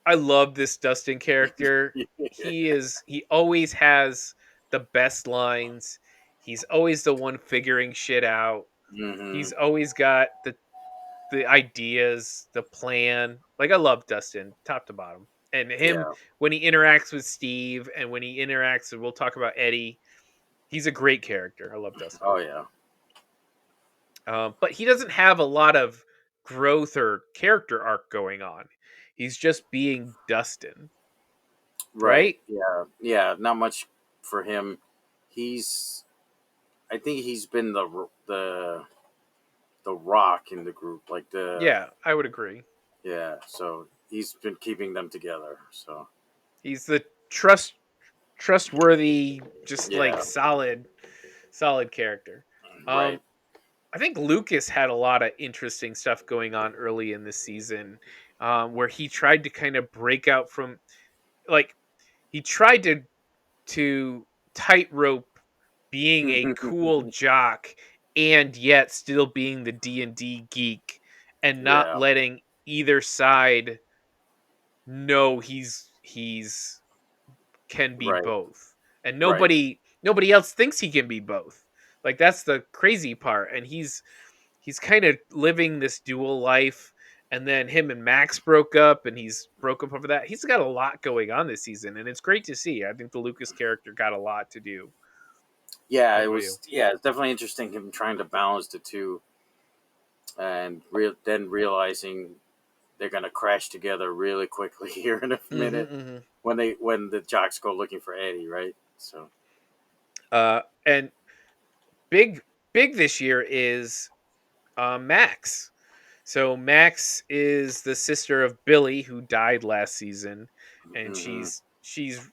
I love this Dustin character. He always has the best lines. He's always the one figuring shit out. Hmm. He's always got the ideas, the plan. Like I love Dustin, top to bottom. And him Yeah. when he interacts with Steve and when he interacts, and we'll talk about Eddie. He's a great character. I love Dustin. Oh yeah. But he doesn't have a lot of growth or character arc going on. He's just being Dustin, right? Yeah. Yeah. Not much for him. I think he's been the rock in the group. Like Yeah, I would agree. Yeah. So he's been keeping them together. So He's the trustworthy, just like Yeah. solid character. Right. I think Lucas had a lot of interesting stuff going on early in the season, where he tried to kind of break out from, like, he tried to tightrope being a cool jock and yet still being the D&D geek, and not Yeah. letting either side know he's can be Right. both, and Right. nobody else thinks he can be both. Like that's the crazy part, and he's kind of living this dual life. And then him and Max broke up, and he's broke up over that. He's got a lot going on this season, and it's great to see. I think the Lucas character got a lot to do. Yeah, What it about was. Yeah, it's definitely interesting him trying to balance the two, and then realizing they're gonna crash together really quickly here in a minute when the jocks go looking for Eddie, right? So And big this year is Max. So Max is the sister of Billy, who died last season, and mhm. she's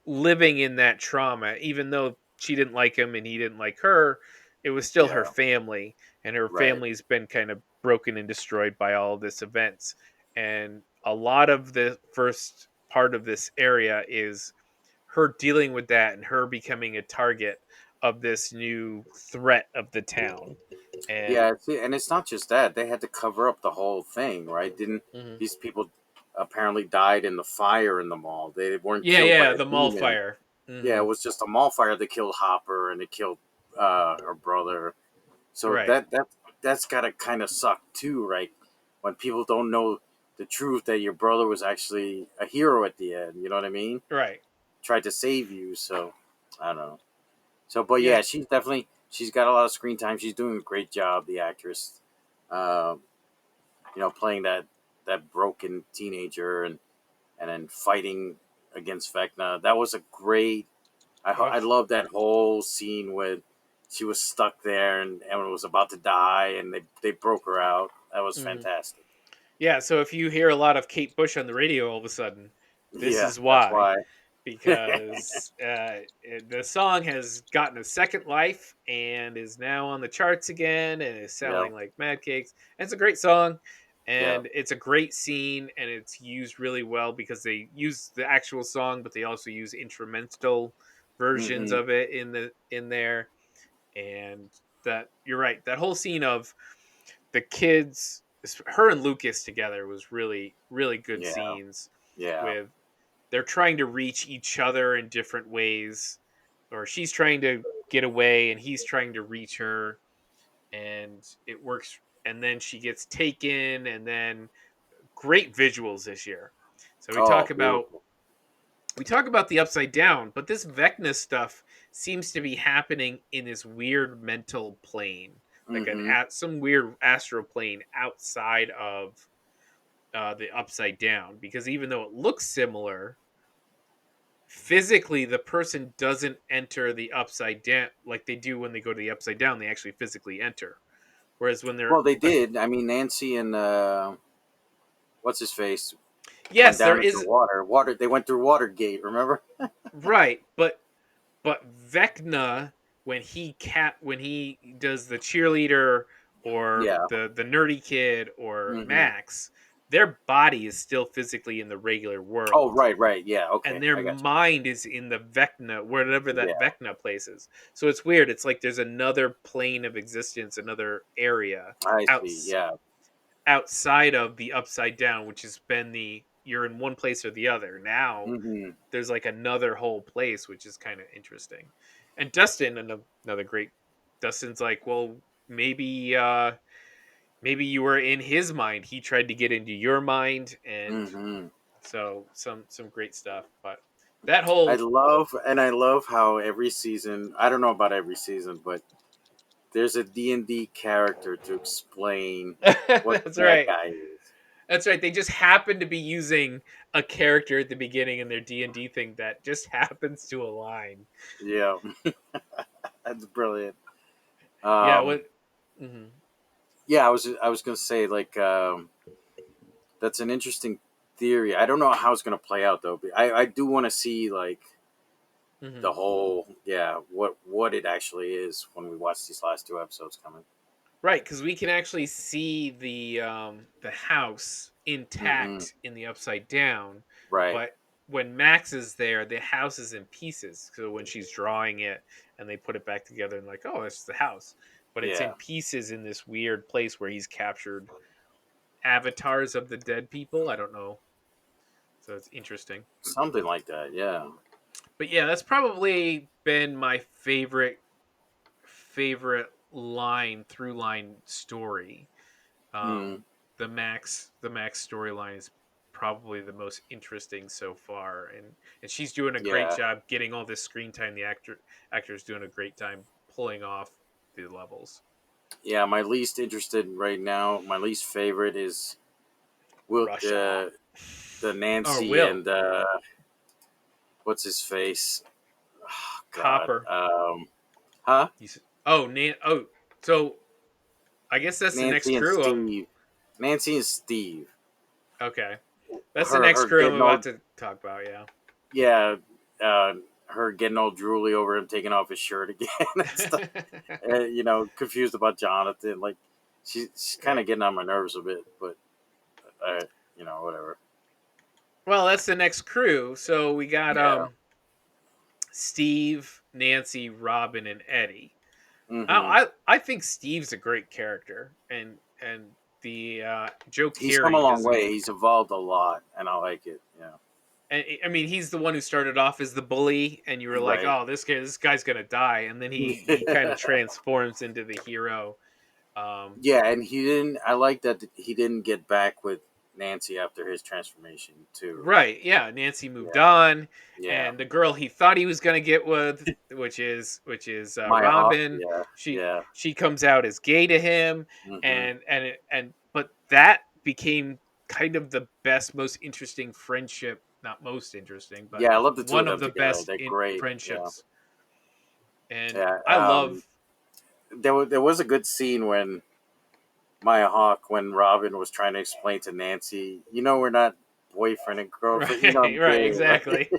living in that trauma. Even though she didn't like him and he didn't like her, it was still her Yeah, family, and her right. family's been kind of broken and destroyed by all of this events. And a lot of the first part of this area is her dealing with that and her becoming a target of this new threat of the town. And Yeah, see, and it's not just that they had to cover up the whole thing, right? Didn't Mhm. these people apparently died in the fire in the mall? They weren't killed by yeah, a the mall demon. fire. Yeah, it Hmm. was just a mall fire that killed Hopper and it killed her brother. So Right, that's gotta kind of suck too, right? When people don't know the truth that your brother was actually a hero at the end. You know what I mean? right. Tried to save you. So I don't know. So, but Yeah, yeah, she's got a lot of screen time. She's doing a great job. The actress, uh, playing that broken teenager and then fighting against Vecna. That was a great. I oh, love that whole scene when she was stuck there and was about to die, and they broke her out. That was mhm. fantastic. Yeah. So if you hear a lot of Kate Bush on the radio all of a sudden, this Yeah, is that's why. why. because the song has gotten a second life and is now on the charts again and is Yeah, selling like mad cakes. And it's a great song, yeah. and it's a great scene, and it's used really well because they use the actual song, but they also use instrumental versions Hmm. of it in there. And that you're right, that whole scene of the kids, her and Lucas together, was really good Yeah, scenes yeah. with they're trying to reach each other in different ways, or she's trying to get away and he's trying to reach her, and it works. And then she gets taken, and then great visuals this year. So Oh, beautiful. we talk about the Upside Down, but this Vecna stuff seems to be happening in this weird mental plane, like Hmm. some weird astral plane outside of the Upside Down. Because even though it looks similar, physically the person doesn't enter the Upside Down like they do when they go to the Upside Down. They actually physically enter, whereas when they're Well, they did. I mean, Nancy and what's his face went yes, there down into the is water. Water. They went through Watergate. Remember? right, but Vecna, when he does the cheerleader or Yeah. the nerdy kid or Hmm. Max, their body is still physically in the regular Oh, world, right, right. Yeah. and Okay, their I got mind is in the Vecna, wherever you. that Yeah, Vecna place is. So it's weird. It's like there's another plane of existence, another area I see. outs, Yeah. outside of the Upside Down, which has been you're in one place or the other. Now Hmm. there's like another whole place, which is kind of interesting. And Dustin, another great. Dustin's like, well, maybe maybe you were in his mind. He tried to get into your mind, and Hmm. so some great stuff. But that whole I love how every season. I don't know about every season, but there's a D&D character to explain what the that's bad right. guy is. That's right. They just happen to be using a character at the beginning in their D&D thing that just happens to align. Yeah, that's brilliant. Yeah, Um, what mhm. yeah, I was gonna say like that's an interesting theory. I don't know how it's gonna play out though. But I do want to see like the Mhm. whole what it actually is when we watch these last two episodes coming. Right, because we can actually see the house Hmm. intact in the Upside Down, Right. but when Max is there, the house is in pieces. So when she's drawing it and they put it back together and like, oh, it's the house, but it's in Yeah. pieces in this weird place where he's captured avatars of the dead people. I don't know, so it's interesting. Something like that. Yeah. But yeah, that's probably been my favorite line through line story. Mm. um, the Max storyline is probably the most interesting so far, and she's doing a great Yeah. job getting all this screen time. The actor's doing a great time pulling off the levels. Yeah. My least interested right now. My least favorite is Will Russia the or Nancy Will and what's his face? Oh, God. Hopper. Huh? Oh, so I guess that's the next Nancy and crew. Steve. Nancy and Steve. Okay, that's the next Her crew I'm getting all about to talk about. Yeah. yeah. Her getting all drooly over him taking off his shirt again and stuff. Confused about Jonathan. Like she's kind of Right. getting on my nerves a bit, but whatever. Well, that's the next crew. So we got Yeah. Steve, Nancy, Robin, and Eddie. Hmm. I think Steve's a great character, and the Joe He's come a Carey long does way. He's evolved a lot, and I like it. Yeah. and I mean he's the one who started off as the bully, and you were like, Right. oh, this guy's gonna die, and then he kind of transforms into the hero. Yeah, and he didn't. I like that he didn't get back with Nancy after his transformation too. Right, yeah. Nancy moved Yeah, on, yeah. and the girl he thought he was gonna get with, which is Maya Hawke. Robin. Yeah, She yeah. she comes out as gay to him, Hmm. and but that became kind of the best, most interesting friendship. Not most interesting, but Yeah, I love the two of one of them the together. best They're in great. Yeah, friendships. And yeah. I love. There was a good scene when Maya Hawke, when Robin was trying to explain to Nancy, we're not boyfriend and girlfriend. Right, You know I'm right, gay. exactly.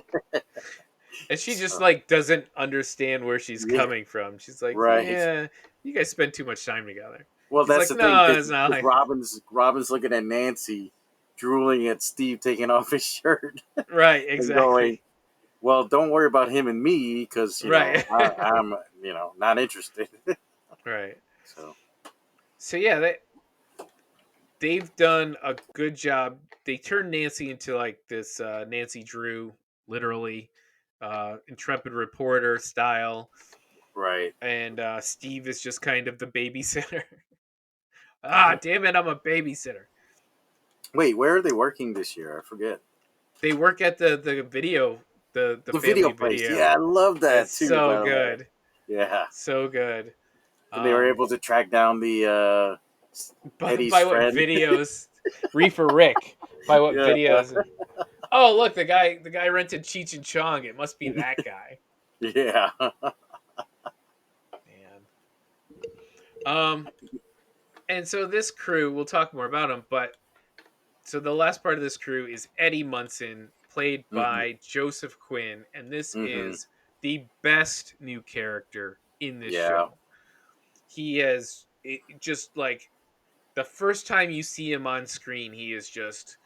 And she just So, like doesn't understand where she's yeah, coming from. She's like, right. "Yeah, you guys spend too much time together." Well, He's that's like, the thing "No, because it's not like Robin's looking at Nancy, drooling at Steve taking off his shirt right, and going, exactly, "Well, don't worry about him and me because right, I'm not interested." right." So So yeah, they've done a good job. They turned Nancy into like this Nancy Drew, literally, intrepid reporter style, right. and Steve is just kind of the babysitter. Ah, damn it, I'm a babysitter. Wait, where are they working this year? I forget. They work at the video, the The video family place. Yeah, video. I love that It's too. so By the way, good, yeah. so good. And they were Um, able to track down the Eddie's by what friend. videos? Reefer Rick. By what Yeah, videos? Oh, look, the guy rented Cheech and Chong. It must be that guy. yeah. Man. And so this crew, we'll talk more about them, but so the last part of this crew is Eddie Munson, played hmm by Joseph Quinn, and this hmm is the best new character in this Yeah. show. He has just like the first time you see him on screen, he is just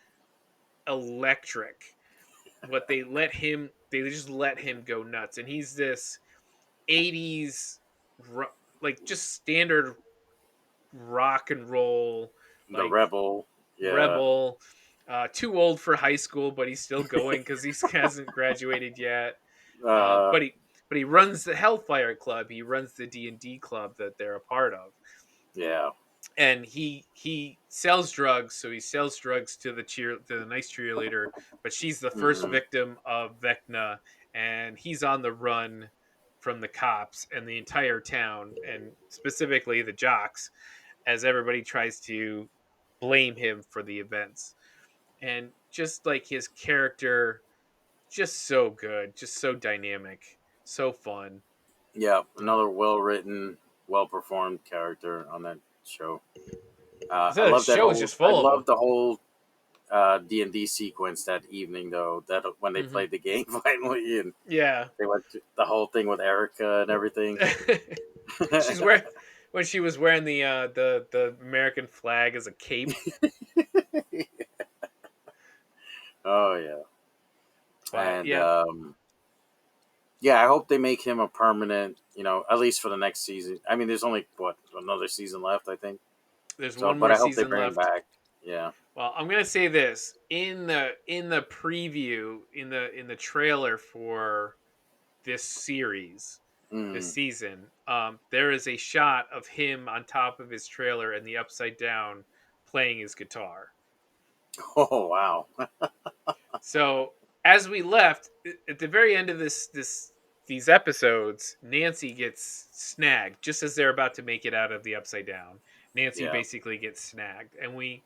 electric. What they just let him go nuts, and he's this 80s like just standard rock and roll The like rebel. Yeah. rebel, too old for high school but he's still going because he hasn't graduated yet. uh, Uh. but he but he runs the Hellfire Club, he runs the D&D club that they're a part of, Yeah. and he sells drugs, so he sells drugs to the nice cheerleader, but she's the first hmm victim of Vecna, and he's on the run from the cops and the entire town, and specifically the jocks, as everybody tries to blame him for the events. And just like his character, just so good, just so dynamic, so fun. Yeah. Another well written, well performed character on that show. I The love that show is whole. just I full of love them. the whole D&D sequence that evening though. That when they Hmm. played the game finally and Yeah. they went to the whole thing with Erica and everything. She's wearing when she was wearing the American flag as a cape. Oh yeah. But And yeah, yeah, I hope they make him a permanent. At least for the next season. I mean, there's only another season left, I think. there's So, one but more I hope they season bring him left. back. Yeah. Well, I'm gonna say this in the preview in the trailer for this series, this Mm. season, there is a shot of him on top of his trailer in the upside down playing his guitar. Oh wow. So as we left at the very end of these episodes, Nancy gets snagged just as they're about to make it out of the upside down. Nancy Yeah. basically gets snagged, and we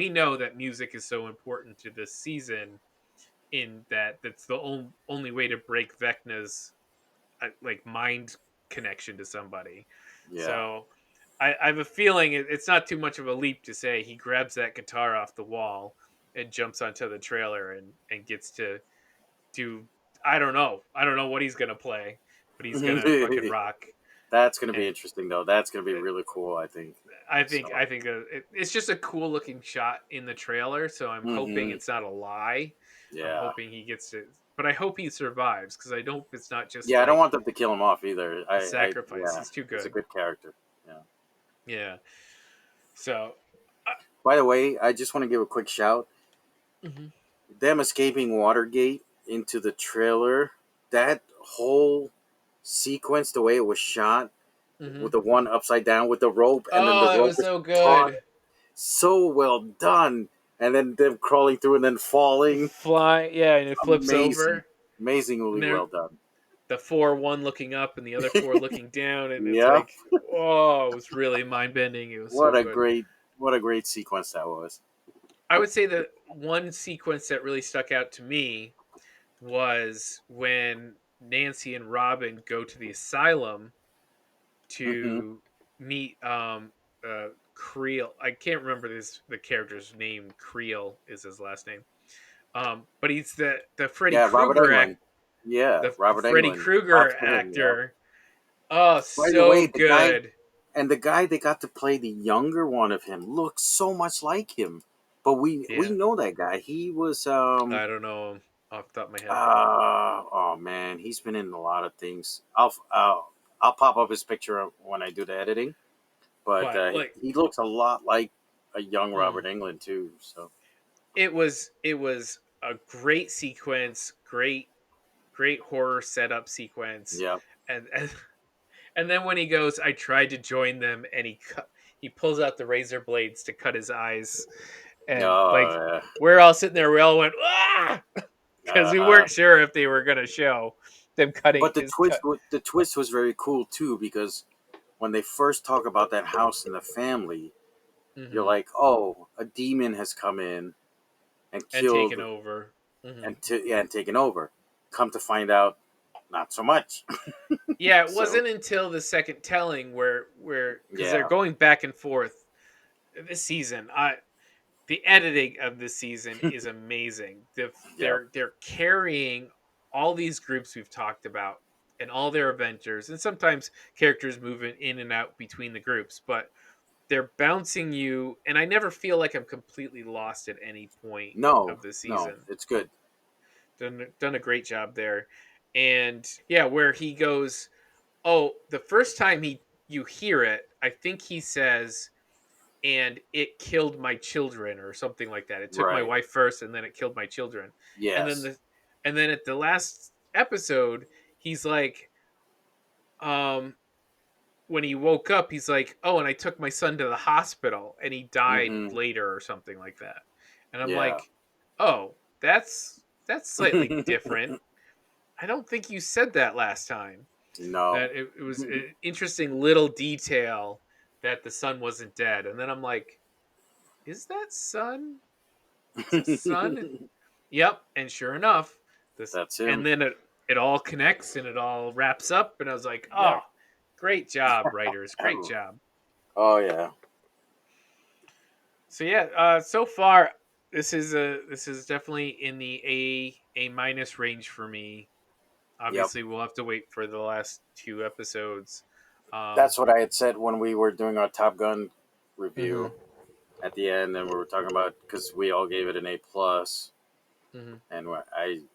know that music is so important to this season, in that that's the only way to break Vecna's like mind connection to somebody. Yeah. So I have a feeling it's not too much of a leap to say he grabs that guitar off the wall and jumps onto the trailer and gets to do. I don't know what he's gonna play, but he's gonna fucking rock. That's gonna be And interesting though. That's gonna be really cool. I think. I think So. I think it's just a cool looking shot in the trailer. So I'm hoping hmm it's not a lie. I'm Yeah. hoping he gets to, but I hope he survives because I don't. It's not just Yeah. I don't like want them to kill him off either. a sacrifice. Yeah. He's too He's a good. good character. Yeah. Yeah. So. By the way, I just want to give a quick shout. Mhm. Them escaping Watergate into the trailer. That whole sequence, the way it was shot, Mhm. with the one upside down with the rope, and then the Oh, it rope was is so taut. good. So well done. And then them crawling through and then falling. Fly, yeah, and it flips Amazing. over. And Amazingly they're well done. the one looking up and the other four looking down, and it's Yeah. like, oh, it was really mind bending. It was so What a good. great sequence that was. I would say that one sequence that really stuck out to me was when Nancy and Robin go to the asylum hmm to meet Creel. I can't remember the character's name. Creel is his last name. But he's the Freddy Yeah, Robert Krueger Englund. Yeah, the Robert Freddy Englund. Props Krueger to him, yeah. actor. Oh, By the way, so good. the guy they got to play the younger one of him looks so much like him. But we Yeah, know that guy. He was I don't know off the top of my head. oh man, he's been in a lot of things. I'll pop up his picture when I do the editing. But But like, he looks a lot like a young mm, Robert Englund too. So it was a great sequence, great horror setup sequence, yeah, and and then when he goes, I tried to join them, and he pulls out the razor blades to cut his eyes, and like uh, we're all sitting there, we all went ah, because we uh, weren't sure if they were gonna show them cutting but the his twist cut. the twist was very cool too because when they first talk about that house and the family, you're Hmm. like, oh, a demon has come in and And killed taken over. Hmm. and taken over. Come to find out, not so much. Yeah, it So wasn't until the second telling where because they're yeah, going back and forth this season. The editing of this season is amazing. yeah, They're carrying all these groups we've talked about and all their adventures, and sometimes characters moving in and out between the groups, but they're bouncing you, and I never feel like I'm completely lost at any point no, of the no, season. it's good. Done a great job there, and yeah, where he goes, oh, the first time you hear it, I think he says, and it killed my children or something like that. It took my Right? wife first and then it killed my children. And then Yes. at the last episode, he's like, um when he woke up, he's like, "Oh, and I took my son to the hospital and he died Mm-hmm. later or something like that." And I'm Yeah. like, "Oh, that's slightly different. I don't think you said that last time." No. That it was an interesting little detail that the son wasn't dead. And then I'm like, is that son? Is his son? Yep. And sure enough, this That's and him. then it all connects and it all wraps up. And I was like, Yeah. oh, great job, writers. Great job. Oh yeah. So yeah, so far this is definitely in the A minus range for me. Yep. Obviously, we'll have to wait for the last two episodes. That's what I had said when we were doing our Top Gun Mhm, review at the end, and we were talking about because we all gave it an A+, mhm. and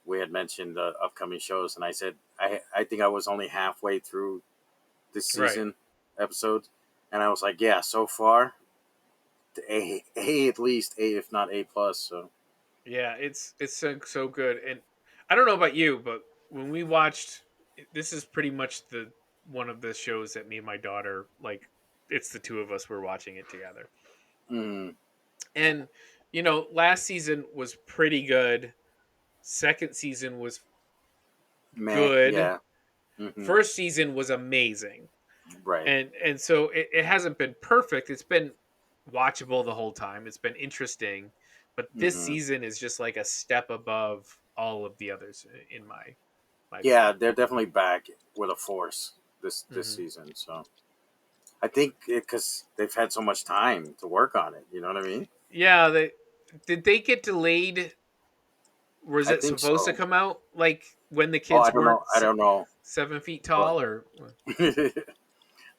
we had mentioned the upcoming shows, and I said I think I was only halfway through this Right. season episodes, and I was like, yeah, so far, A at least A if not A+. So Yeah, it's so good, and I don't know about you, but when we watched, this is pretty much the one of the shows that me and my daughter like. It's the two of us were watching it together, mm, and last season was pretty good. Second season was meh, good. yeah, hmm, First season was amazing, right, and so it hasn't been perfect. It's been watchable the whole time. It's been interesting, but this hmm, season is just like a step above all of the others in my yeah, opinion. they're definitely back with a force this Hmm. season. So I think because they've had so much time to work on it. You know what I mean? Yeah, they get delayed? Was I it think supposed to so. come out like when the Oh, I kids don't weren't know. I don't know, 7 feet but tall, or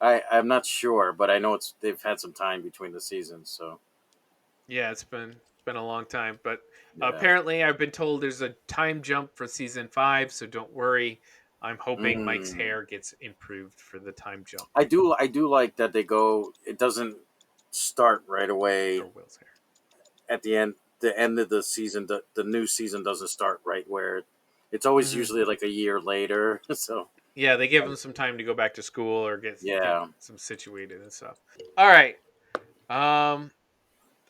I'm not sure. But I know they've had some time between the seasons. So yeah, it's been a long time. But yeah. apparently, I've been told there's a time jump for season 5, so don't worry. I'm hoping Mike's Mm. hair gets improved for the time jump, I do like that they go. It doesn't start right away or Will's hair. at the end. The end of the season, the new season doesn't start right where it's always Hmm. usually like a year later. So Yeah, they give him some time to go back to school or get yeah. some situated and stuff. All right. Um,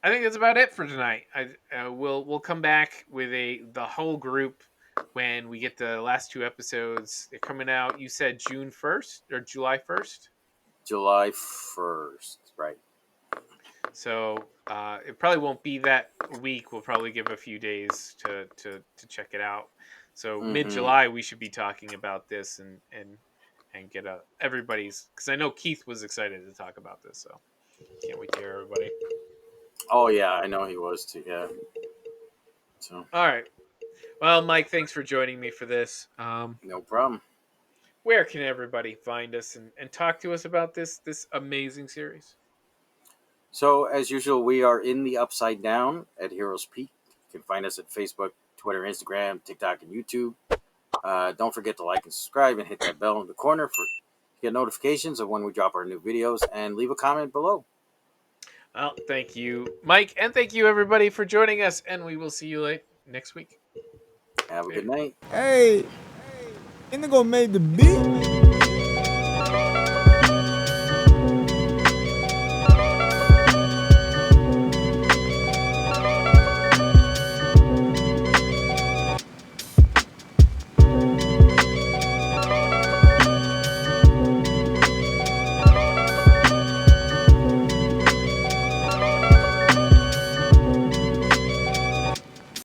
I think that's about it for tonight. We'll come back with the whole group when we get the last two episodes. They're coming out. You said June 1st or July 1st. July 1st, right? So it probably won't be that week. We'll probably give a few days to check it out. So mid Mm-hmm. July we should be talking about this and get everybody's, because I know Keith was excited to talk about this. So can't wait to hear everybody. Oh yeah, I know he was too. Yeah. So All right. Well, Mike, thanks for joining me for this. No problem. Where can everybody find us and talk to us about this amazing series? So, as usual, we are in the Upside Down at Heroes Peak. You can find us at Facebook, Twitter, Instagram, TikTok, and YouTube. Don't forget to like and subscribe and hit that bell in the corner to get notifications of when we drop our new videos, and leave a comment below. Well, thank you, Mike, and thank you, everybody, for joining us, and we will see you next week. Have a good night. Hey, Indigo made the beat.